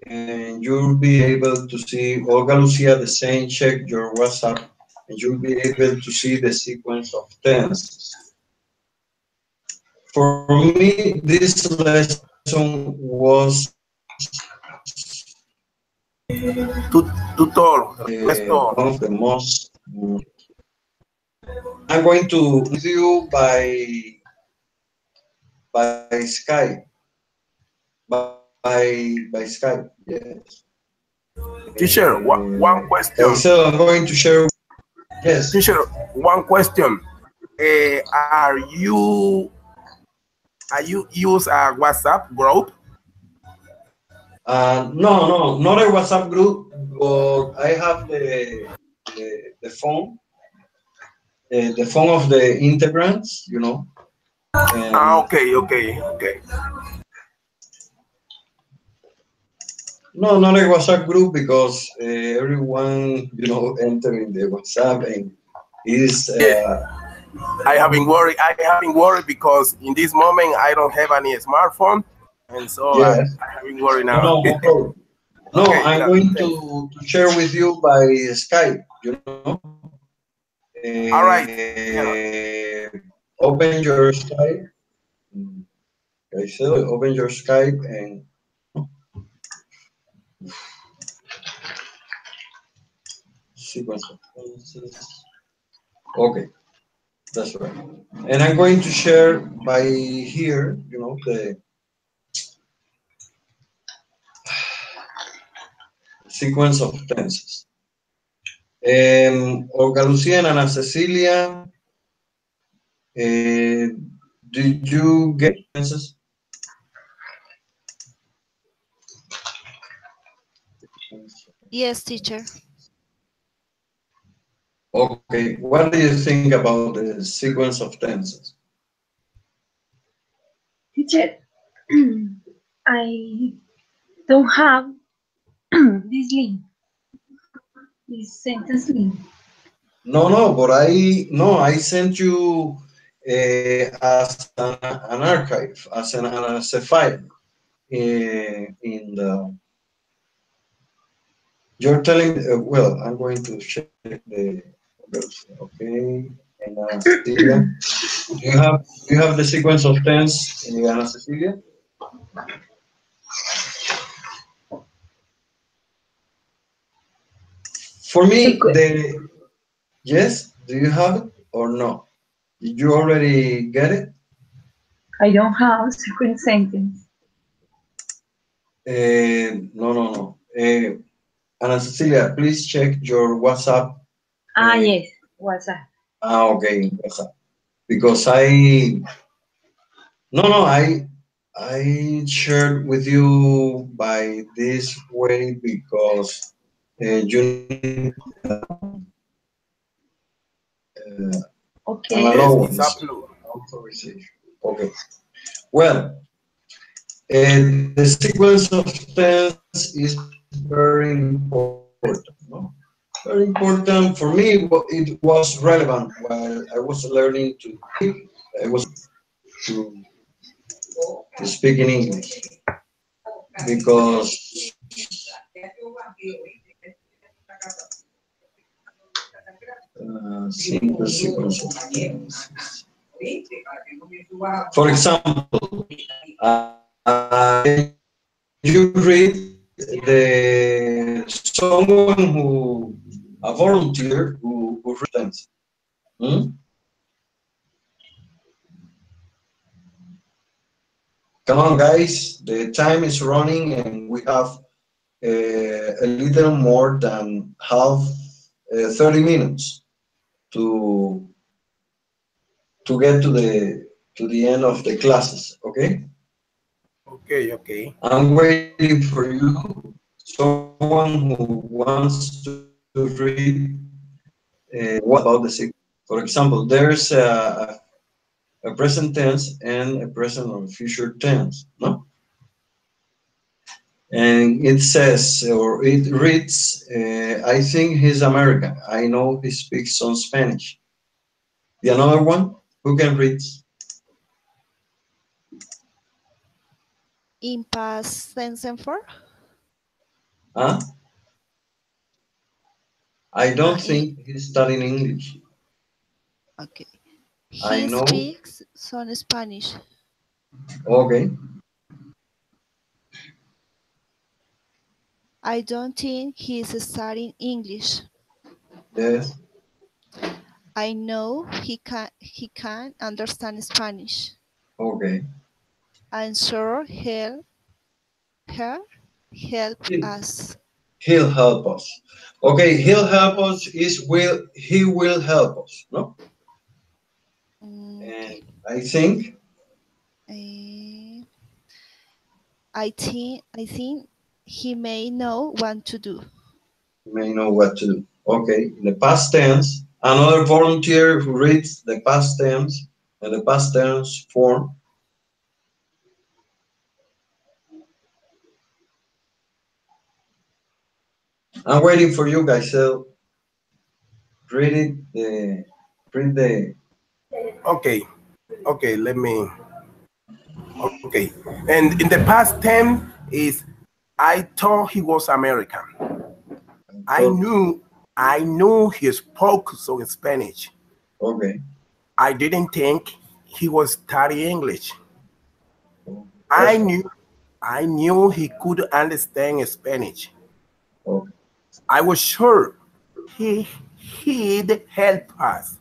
and you'll be able to see Olga Lucia the same. Check your WhatsApp, and you'll be able to see the sequence of tenses. For me, this lesson was tutor, one of the most. I'm going to with you by Skype. By Skype, yes. Teacher, one question. So I'm going to share. Yes. Teacher, one question. Are you use a WhatsApp group? No, not a WhatsApp group, but I have the phone, the phone of the integrants, you know. Okay. No, not a WhatsApp group, because everyone, you know, entering the WhatsApp and is. I have been worried because in this moment I don't have any smartphone, and so yes. I have been worried now. No problem. No, okay, I'm going to share with you by Skype, you know. All right. Open your Skype. Okay, so open your Skype and sequence of tenses. Okay, that's right. And I'm going to share by here, you know, the sequence of tenses. Olga Lucia and Ana Cecilia, did you get tenses? Yes, teacher. Okay, what do you think about the sequence of tenses? Teacher, I don't have this link, this sentence link. No, but I sent you as an archive, as a file in the. You're telling, well, I'm going to check the, okay, and Ana Cecilia. Do you have the sequence of tense, Ana Cecilia? For me, yes, do you have it or no? Did you already get it? I don't have sequence sentence. No. Ana Cecilia, please check your WhatsApp. Yes, WhatsApp. Okay, WhatsApp. Because I shared with you by this way because you need Okay. an Yes, allowance, it's absolute. authorization. Okay. Well, the sequence of tense is very important. No? Very important for me. It was relevant while I was learning to speak. I was to speak in English because simple sequence of tense. For example, can you read the someone who a volunteer who returns? Hmm? Come on, guys! The time is running, and we have a little more than half 30 minutes to get to the end of the classes. Okay, Okay, okay. I'm waiting for you. Someone who wants to read what about the sequence. For example, there's a present tense and a present or future tense, no? And it says, or it reads, I think he's American. I know he speaks some Spanish. The another one, who can read? In past tense and for? Huh? I don't In, think he's studying English. okay. I He know. speaks some Spanish. Okay. I don't think he's studying English. Yes. I know he can understand Spanish. Okay. I'm sure her help He- us. He'll help us. Okay, he'll help us is he will help us, no? Okay. And I think Eh, I think he may know what to do. you may know what to do. Okay, in the past tense, another volunteer who reads the past tense and the past tense form. I'm waiting for you guys. So read it. Read the. Okay, okay. Let me. Okay, and in the past tense is I thought he was American. I knew I knew he spoke some Spanish. Okay. I didn't think he was studying English. I Perfect. knew I knew he could understand Spanish. Okay. I was sure he'd help us.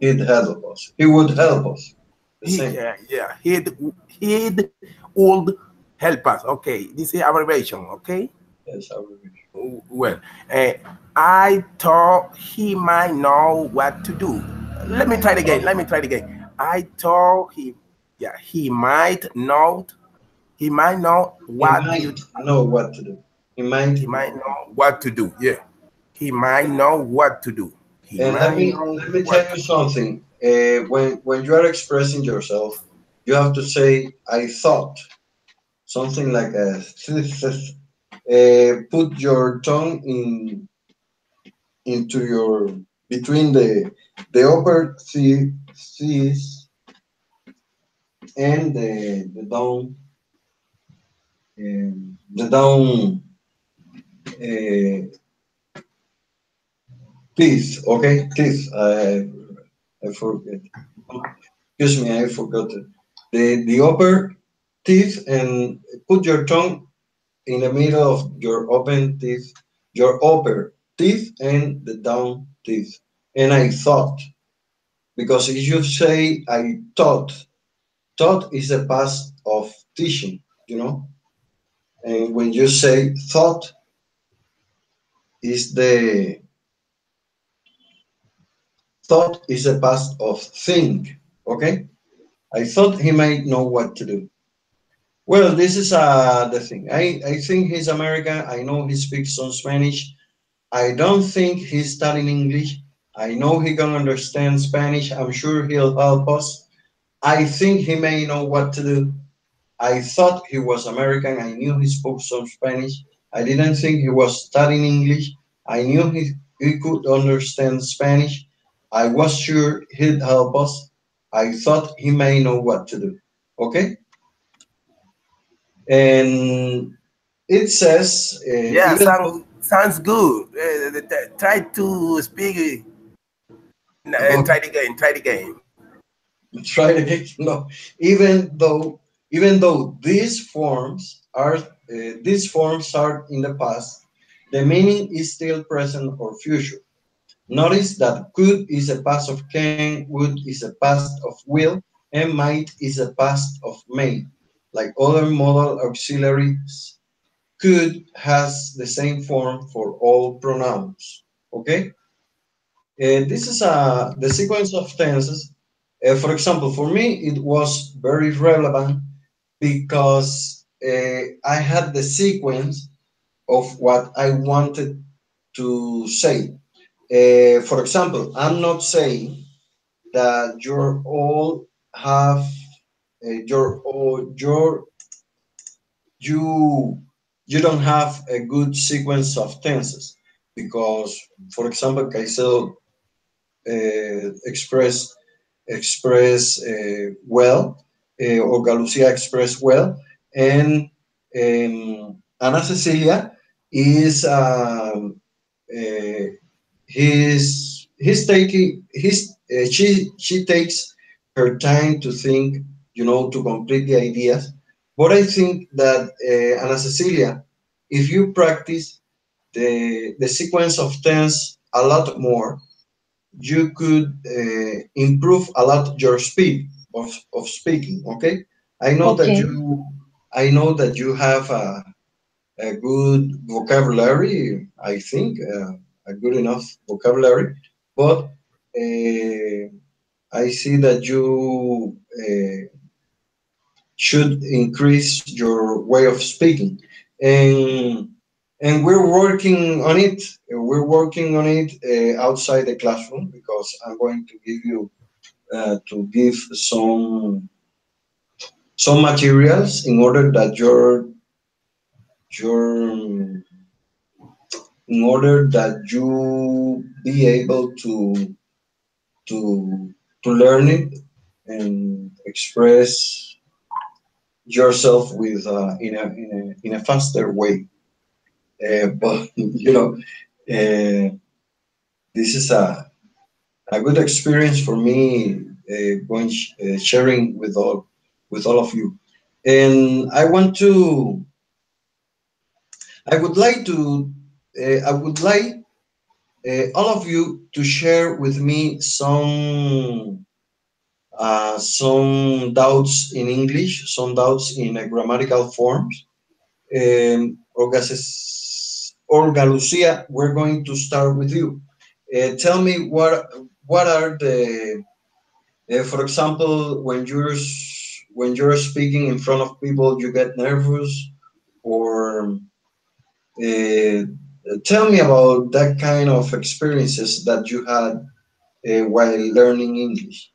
He'd help us. He would help us. The same. Yeah, he'd would help us. Okay, this is abbreviation. Okay, Yes, I will. well, uh, I thought he might know what to do. Let me try it again. Let me try it again. I thought he might know He what might to know what to do. He might he might know. know what to do. Yeah, he might know what to do. He And might know let me tell what you to do. something. When you are expressing yourself, you have to say I thought something like put your tongue into your between the upper C's and the down teeth. Okay, teeth. I forget. Excuse me, I forgot it. The upper teeth and put your tongue in the middle of your open teeth, your upper teeth and the down teeth. And I thought, because if you say I thought is the past of teaching, you know. And when you say thought is the thought is the past of think, okay? I thought he might know what to do. Well, this is the thing. I think he's American. I know he speaks some Spanish. I don't think he's studying English. I know he can understand Spanish. I'm sure he'll help us. I think he may know what to do. I thought he was American. I knew he spoke some Spanish. I didn't think he was studying English. I knew he could understand Spanish. I was sure he'd help us. I thought he may know what to do. Okay? And it says, Yeah, even though, sounds good. Try to speak. Try the game. Try the game. try it again. No, even though these forms are in the past, the meaning is still present or future. Notice that could is a past of can, would is a past of will, and might is a past of may. Like other modal auxiliaries, could has the same form for all pronouns. Okay, this is the sequence of tenses. For example, for me, it was very relevant because I had the sequence of what I wanted to say. For example, I'm not saying that you're all have you're all you you don't have a good sequence of tenses because, for example, Caicedo express well, or Galucia expressed well, and Ana Cecilia is uh, he's taking his she takes her time to think, to complete the ideas. But I think that Ana Cecilia, if you practice the sequence of tense a lot more, you could improve a lot your speed of speaking. Okay, I know that Okay. you have a good vocabulary. I think a good enough vocabulary, but I see that you should increase your way of speaking, and we're working on it. We're working on it outside the classroom because I'm going to give you some materials in order that your in order that you be able to learn it and express yourself with in a faster way. But this is a good experience for me, sharing with all of you. And I would like to I would like all of you to share with me some doubts in English, some doubts in grammatical forms. Olga Lucia, we're going to start with you. Tell me what are for example, when you're speaking in front of people, you get nervous, or uh, tell me about that kind of experiences that you had while learning English.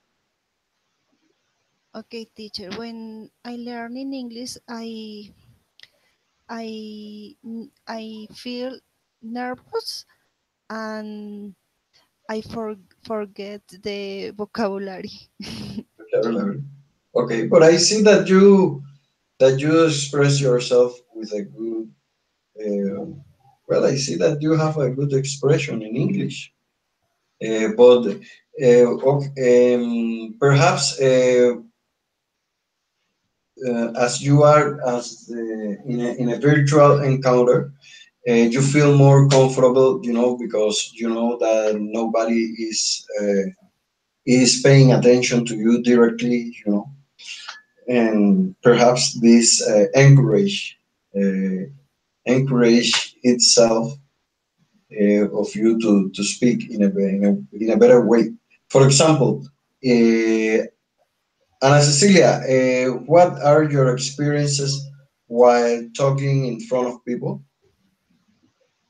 Okay, teacher. When I learn in English, I feel nervous and I forget the vocabulary. Vocabulary. Okay, but I see that you express yourself with a good. Uh, well, I see that you have a good expression in English. But okay, perhaps as you are in a virtual encounter, you feel more comfortable, because you know that nobody is paying attention to you directly, and perhaps this encourage itself of you to speak in a better way. For example, Ana Cecilia, what are your experiences while talking in front of people,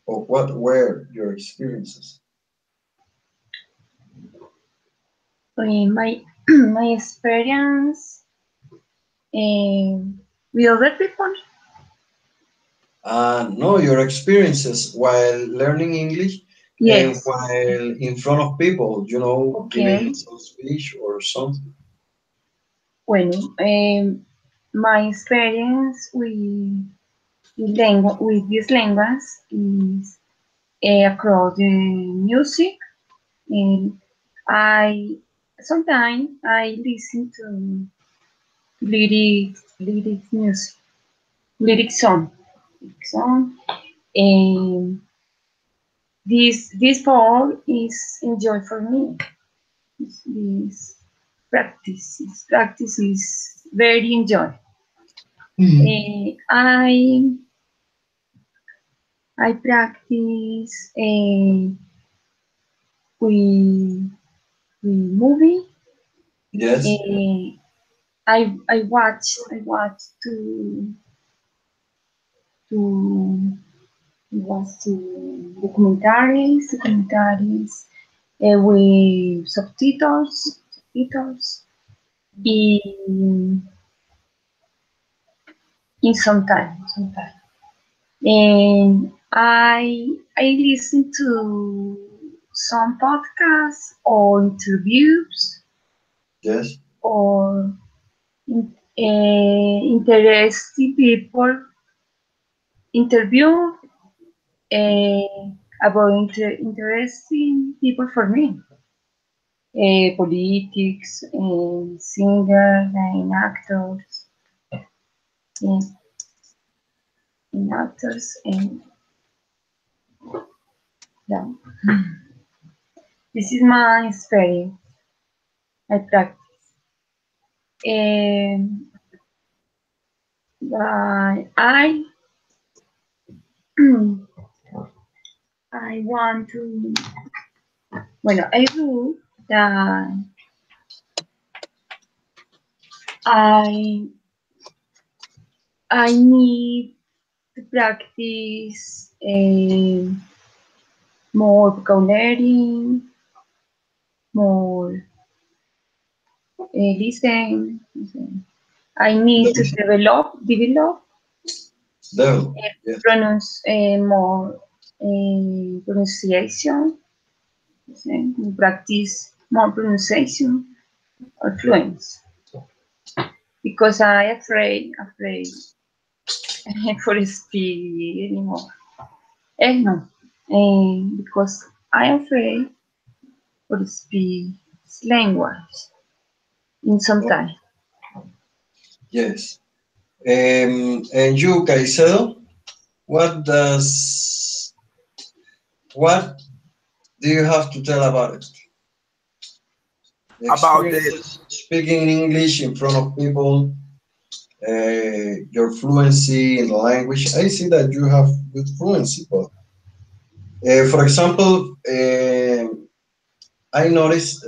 or what were your experiences? My my experience with other people. No, your experiences while learning English and Yes. while in front of people, giving Okay. some speech or something. Bueno, my experience with these languages is across the music. And I sometimes I listen to lyric music, lyric song, and this part is enjoy for me. This practice is very enjoy. Mhm. I practice with movie. Yes, I watch to to documentaries with subtitles in sometimes. And I listen to some podcasts or interviews yes, or interesting people interview about interesting people for me, politics, singers, and actors, and, and yeah. This is my experience. I practice. And I I want to. Bueno, I do that. I I need to practice more vocabulary, more listen. I need to develop devil. Yes, pronounce more pronunciation, practice more pronunciation or fluence because I afraid for speed anymore. No, because I afraid for speak language in some oh, time. yes. And you, Caicedo, what does what do you have to tell about it? The About the experiences speaking English in front of people, your fluency in the language. I see that you have good fluency, but for example, I noticed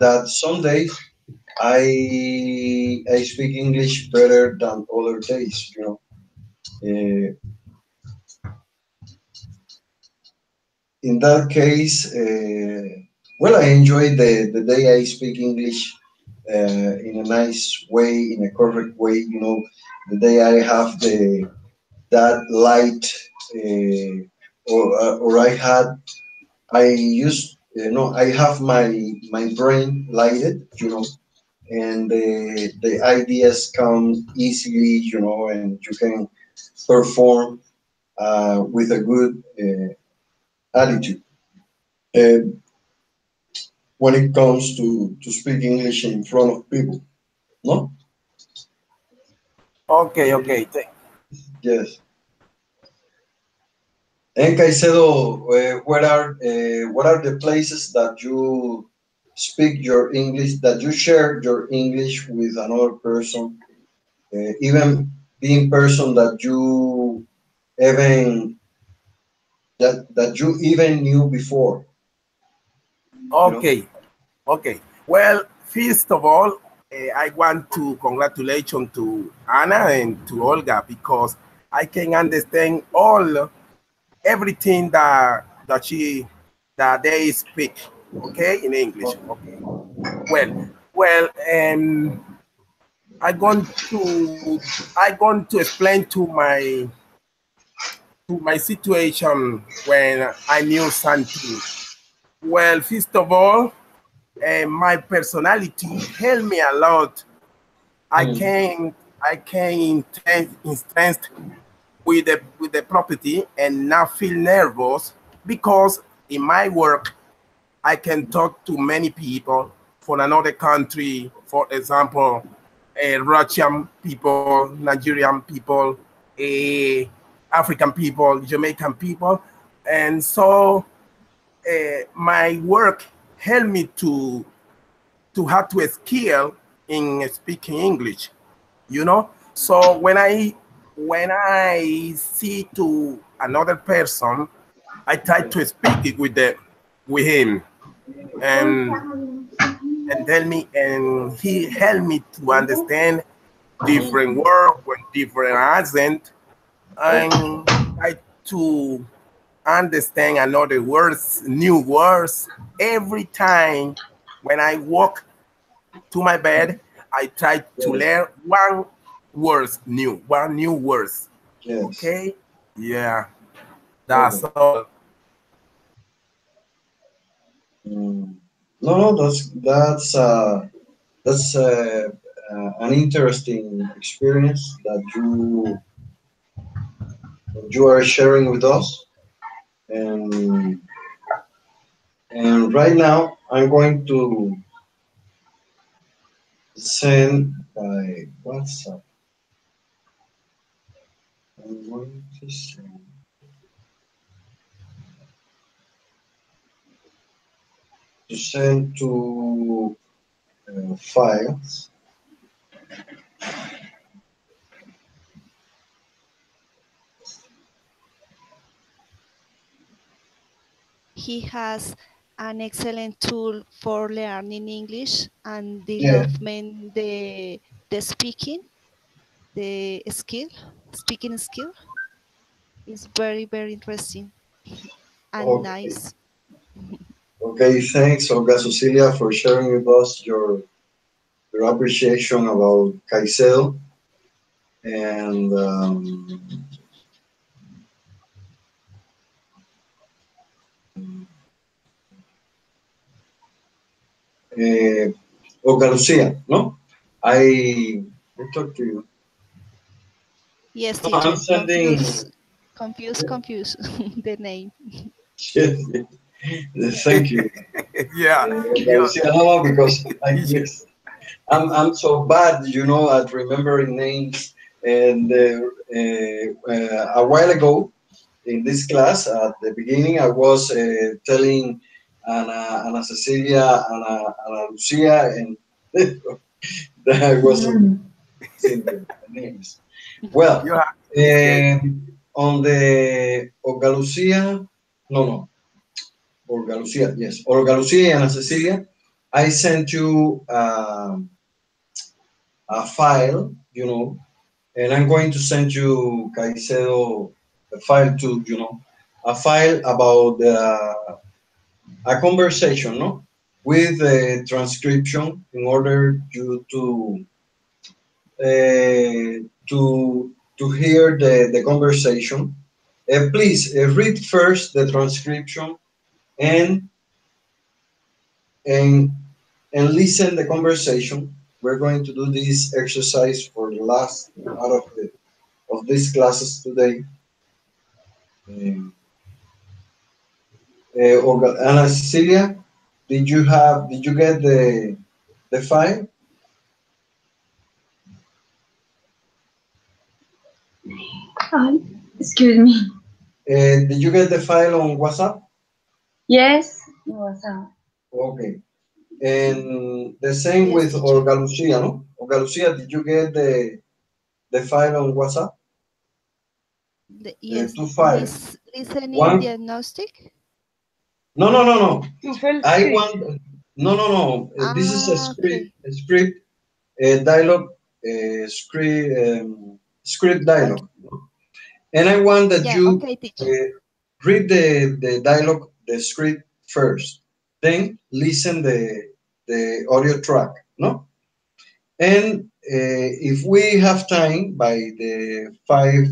that some days I speak English better than other days. Uh, in that case, well, I enjoy the day I speak English in a nice way, in a correct way. The day I have that light, or I used, I have my brain lighted, and the ideas come easily, and you can perform with a good attitude. Uh, when it comes to speak English in front of people. No? okay, okay. Yes. And Caicedo, what are the places that you speak your English, that you share your English with another person, even being person even that you even knew before, you know? Okay, okay. Well, first of all, I want to congratulate to Anna and to Olga because I can understand all everything that they speak. Okay, in English. Okay. Well, well, I going to explain to my situation when I knew something. Well, first of all, my personality helped me a lot. Mm. I can strength with the property and not feel nervous because in my work I can talk to many people from another country, for example, Russian people, Nigerian people, uh, African people, Jamaican people, and so my work helped me to have to skill in speaking English, you know. So when I see to another person, I try to speak it with him and tell me, and he helped me to understand different words with different accent and try to understand another words, new words every time when I walk to my bed. I try to Yes. learn one new words. Yes. Okay, yeah, that's Okay. all. Mm. No, no, that's an interesting experience that you are sharing with us. And and right now I'm going to send by WhatsApp. I'm going to send to files. He has an excellent tool for learning English and Yeah. development the the skill, speaking skill is very interesting and Okay. nice. Okay. Thanks, Olga Cecilia, for sharing with us your appreciation about Caicedo. And uh, Olga Lucia, no? I talked to you. Yes, No, I'm teacher, sending. confuse the name. Yes, thank you, Yeah, Olga you, Lucia. No, because you, yes, I'm so bad, at remembering names. And a while ago in this class, at the beginning, I was telling Ana Cecilia, Ana Lucia, and that I was missing the names. Well, you have mistake. on the Olga Lucia, no, no, Olga Lucia, yes, Olga Lucia and Ana Cecilia, I sent you a file, and I'm going to send you, Caicedo, a file too, a file about a conversation, no, with a transcription in order you to hear the conversation. Please read first the transcription and and and listen the conversation. We're going to do this exercise for the last part of these classes today. Um, Olga, Ana Cecilia, did you get the file? Excuse me. Did you get the file on WhatsApp? Yes, it was Okay. And the same Yes, with teacher. Olga Lucia, no? Olga Lucia, did you get the file on WhatsApp? Yes, Two files. listening One. diagnostic. No, no, no, no. to full I script. want. No, no, no. This is Ah, okay. a script, dialogue, script Okay. dialogue. And I want that Yeah, you okay, teacher. read the dialogue, the script first. then listen the audio track, no? And if we have time by the five,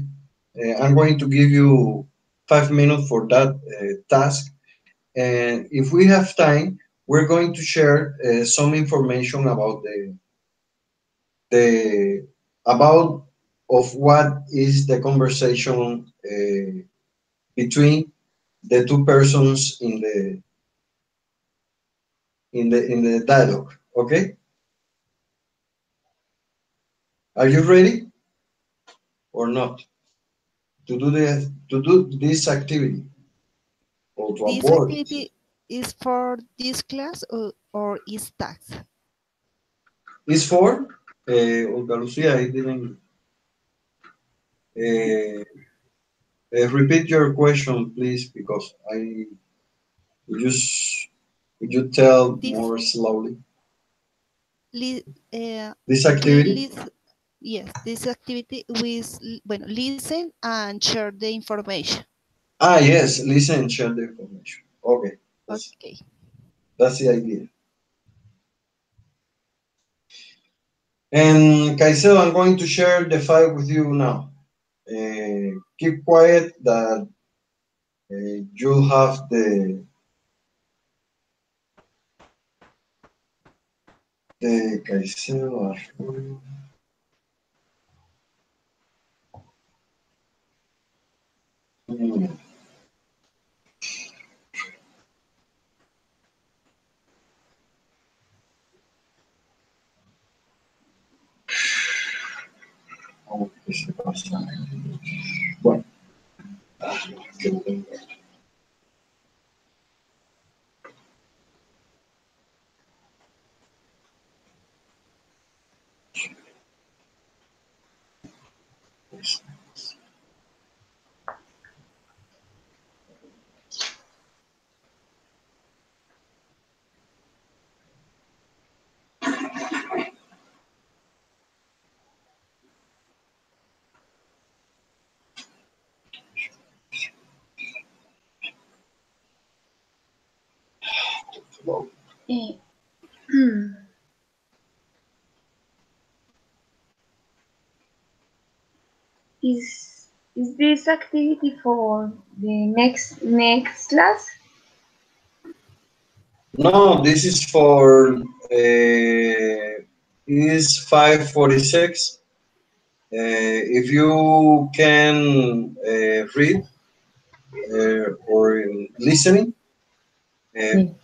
I'm going to give you 5 minutes for that task. And if we have time, we're going to share some information about the about of what is the conversation between the two persons in the dialogue. Okay, are you ready or not to do this activity or to This avoid? activity is for this class or is tax? Is for Olga Lucia. I didn't uh, repeat your question, please, because I just would you tell This more slowly li, uh, this activity? yes, this activity with bueno, listen and share the information. Ah, yes, listen and share the information. Okay, Okay. that's the idea. And Caicedo, I'm going to share the file with you now. Keep quiet that you have the Caicedo Arroyo. Hmm. Oh, ¿qué se pasa? Bueno, que lo tengo. Eh, is this activity for the next class? No, this is for is 5:46. If you can read or listening uh, Mm.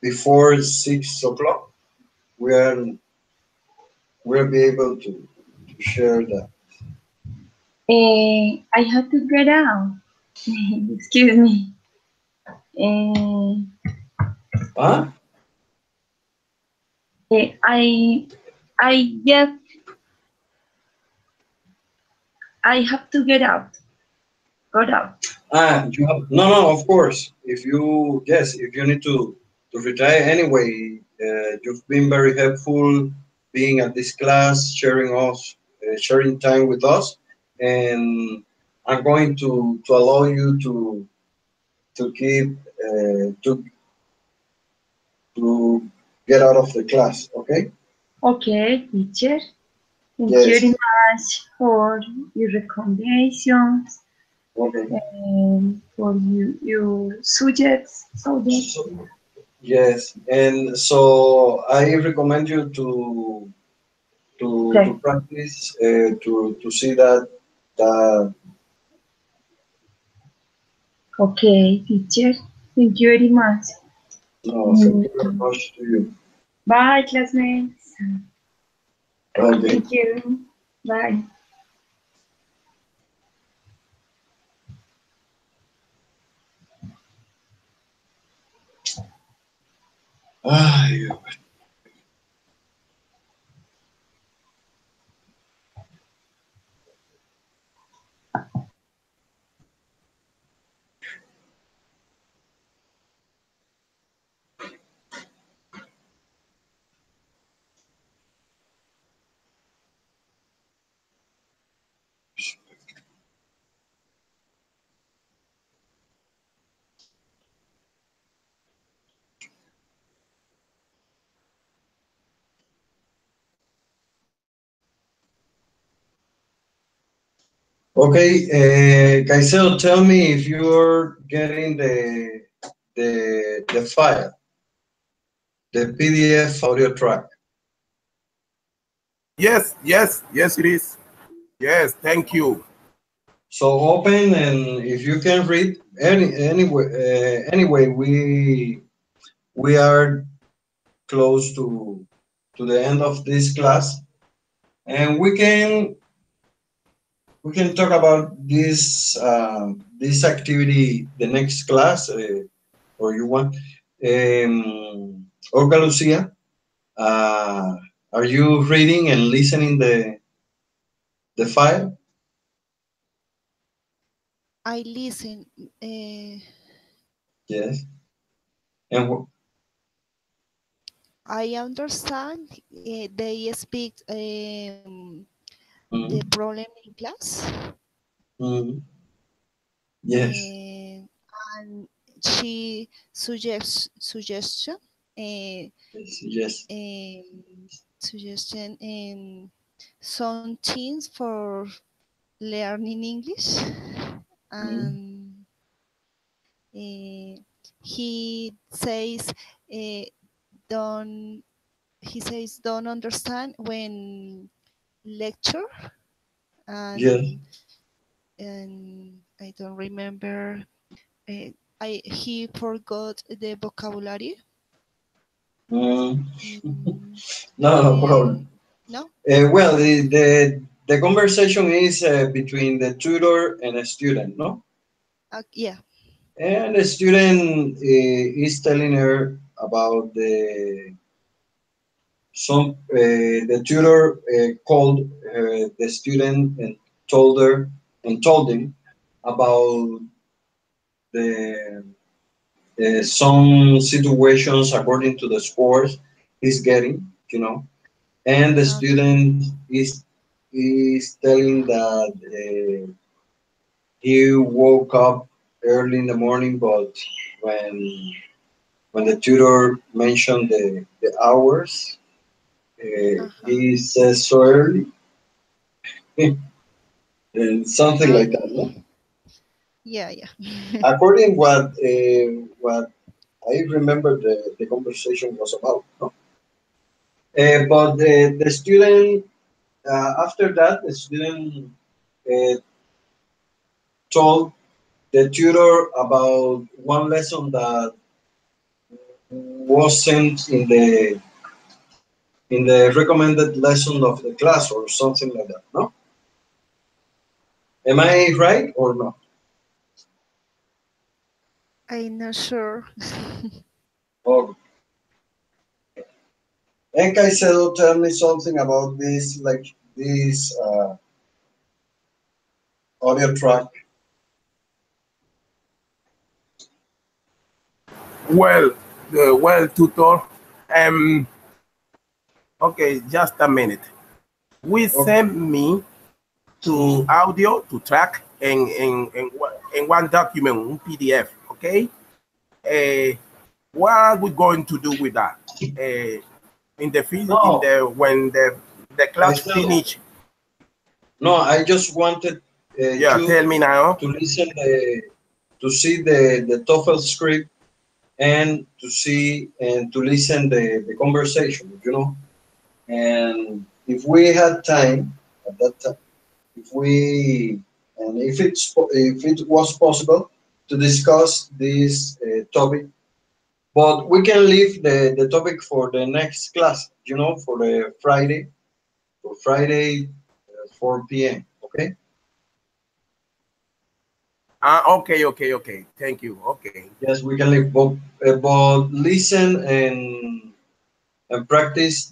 before 6 o'clock, we are we'll be able to share that. I have to get out. Excuse me. Uh, Huh? I I get I have to get out. Got out. Ah, you have no, of course. If you yes, if you need to retire anyway, you've been very helpful being at this class, sharing time with us, and I'm going to allow you to keep to get out of the class. Okay? Okay, teacher. Thank you very Yes. much for your recommendations Okay. and for your subjects. So, yes, and so I recommend you to Okay. practice to see that Okay, teacher. Thank you very much. no, thank you very Mm, much to you. Bye, classmates. Okay. Thank you. Bye. Ay, Okay, Caicedo, tell me if you're getting the file, the PDF audio track. Yes, yes, yes, it is. Yes, thank you. So open, and if you can read anyway, we are close to the end of this class, and we can talk about this activity the next class, or you want. Olga Lucia, uh, are you reading and listening the file? I listen. Yes. And I understand they speak the mm, problem in class, mm, yes, and she suggests yes, yes. suggestion some things for learning English, Mm, and he says uh, don't don't understand when lecture, yes. and I don't remember. Uh, he forgot the vocabulary. Mm, Mm, no, no problem. no. Well, the conversation is between the tutor and a student, no? Yeah. And the student is telling her about the tutor called the student and told him about the some situations according to the scores he's getting, and the Okay. student is telling that he woke up early in the morning, but when when the tutor mentioned the hours, Uh-huh. he says so early, and something like that. No? Okay. Yeah, yeah. According what I remember, the conversation was about. No? But the student after that, the student uh, told the tutor about one lesson that wasn't in the recommended lesson of the class or something like that. No, am I right or not? I'm not sure. Oh, and Caicedo, tell me something about this, like this audio track. Well, well, tutor. Um, okay, just a minute. We Okay. send me to Mm, audio to track in one document, un PDF. Okay. Uh, what are we going to do with that? In no, the when the class Caicedo. finish. No, I just wanted Yeah, you tell me now. to listen to see the TOEFL script and to see and to listen the conversation, And if we had time at that time, if we and if it was possible to discuss this topic, but we can leave the topic for the next class, for the Friday, 4 p.m. Okay. Okay, okay, okay. Thank you. Okay. Yes, we can leave, but listen and practice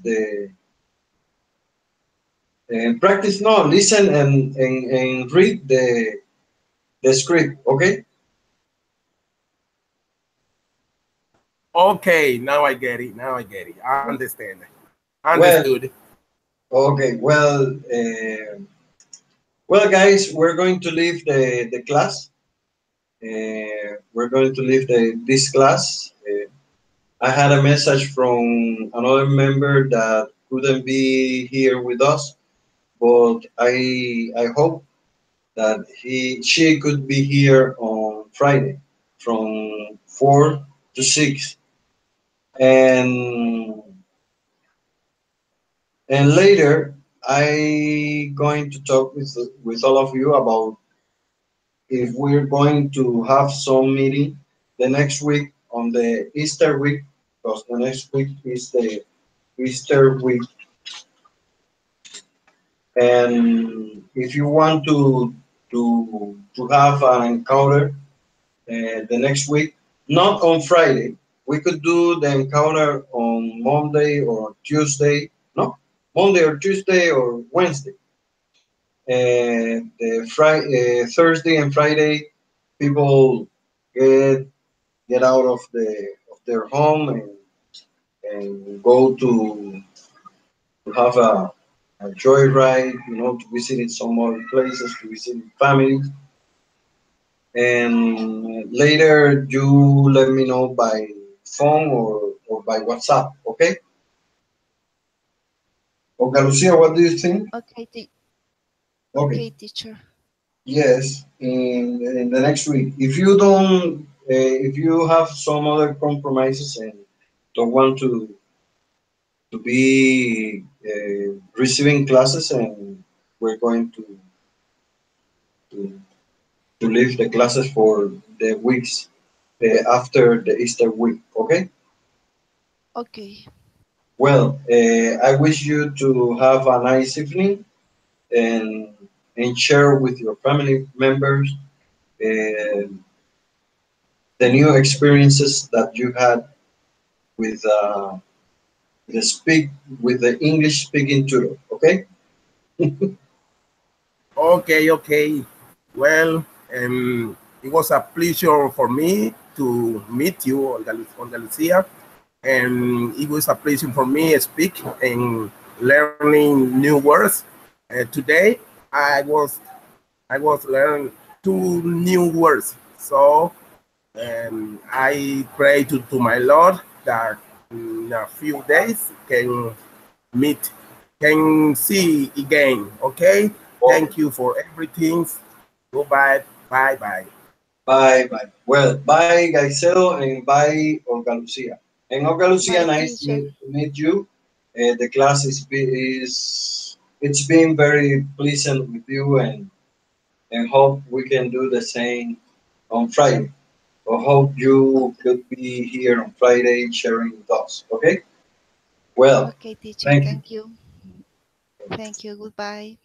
no, listen and read the script. Okay. Okay, now I get it. Now I get it. I understand. Well, Understood. okay. Well, guys, we're going to leave the class. We're going to leave this class. I had a message from another member that couldn't be here with us, but I hope that she could be here on Friday from 4 to 6, and later I going to talk with all of you about if we're going to have some meeting the next week on the Easter week, because the next week is the Easter week. And if you want to have an encounter the next week, not on Friday, we could do the encounter on Monday or Tuesday. No, Monday or Tuesday or Wednesday. Thursday and Friday, people get out of their home and go to have a joyride, to visit some other places, to visit family. And later you let me know by phone or by WhatsApp, okay? Okay, Lucia, what do you think? Okay, Okay, okay, teacher. yes, in the next week. If you don't, if you have some other compromises and don't want to be receiving classes, and we're going to, to leave the classes for the weeks after the Easter week, okay? Okay, Well, I wish you to have a nice evening and share with your family members uh, the new experiences that you had with the speak with the English speaking tutor. Okay. Okay, okay. Well, it was a pleasure for me to meet you on Andalusia, and it was a pleasure for me to speak and learning new words. Today, I was learning two new words. So I pray to my Lord that in a few days can meet, can see again. Okay. Okay. Thank you for everything. Goodbye. Bye bye. Bye bye. Well, bye Gaiselo and bye Olga Lucia. And Olga Lucia, bye, nice teacher. to meet you. The class is it's been very pleasant with you, and hope we can do the same on Friday. I hope you could be here on Friday sharing with us. Okay? Well, Okay, teacher. thank you. Thank you. Thank you. Goodbye.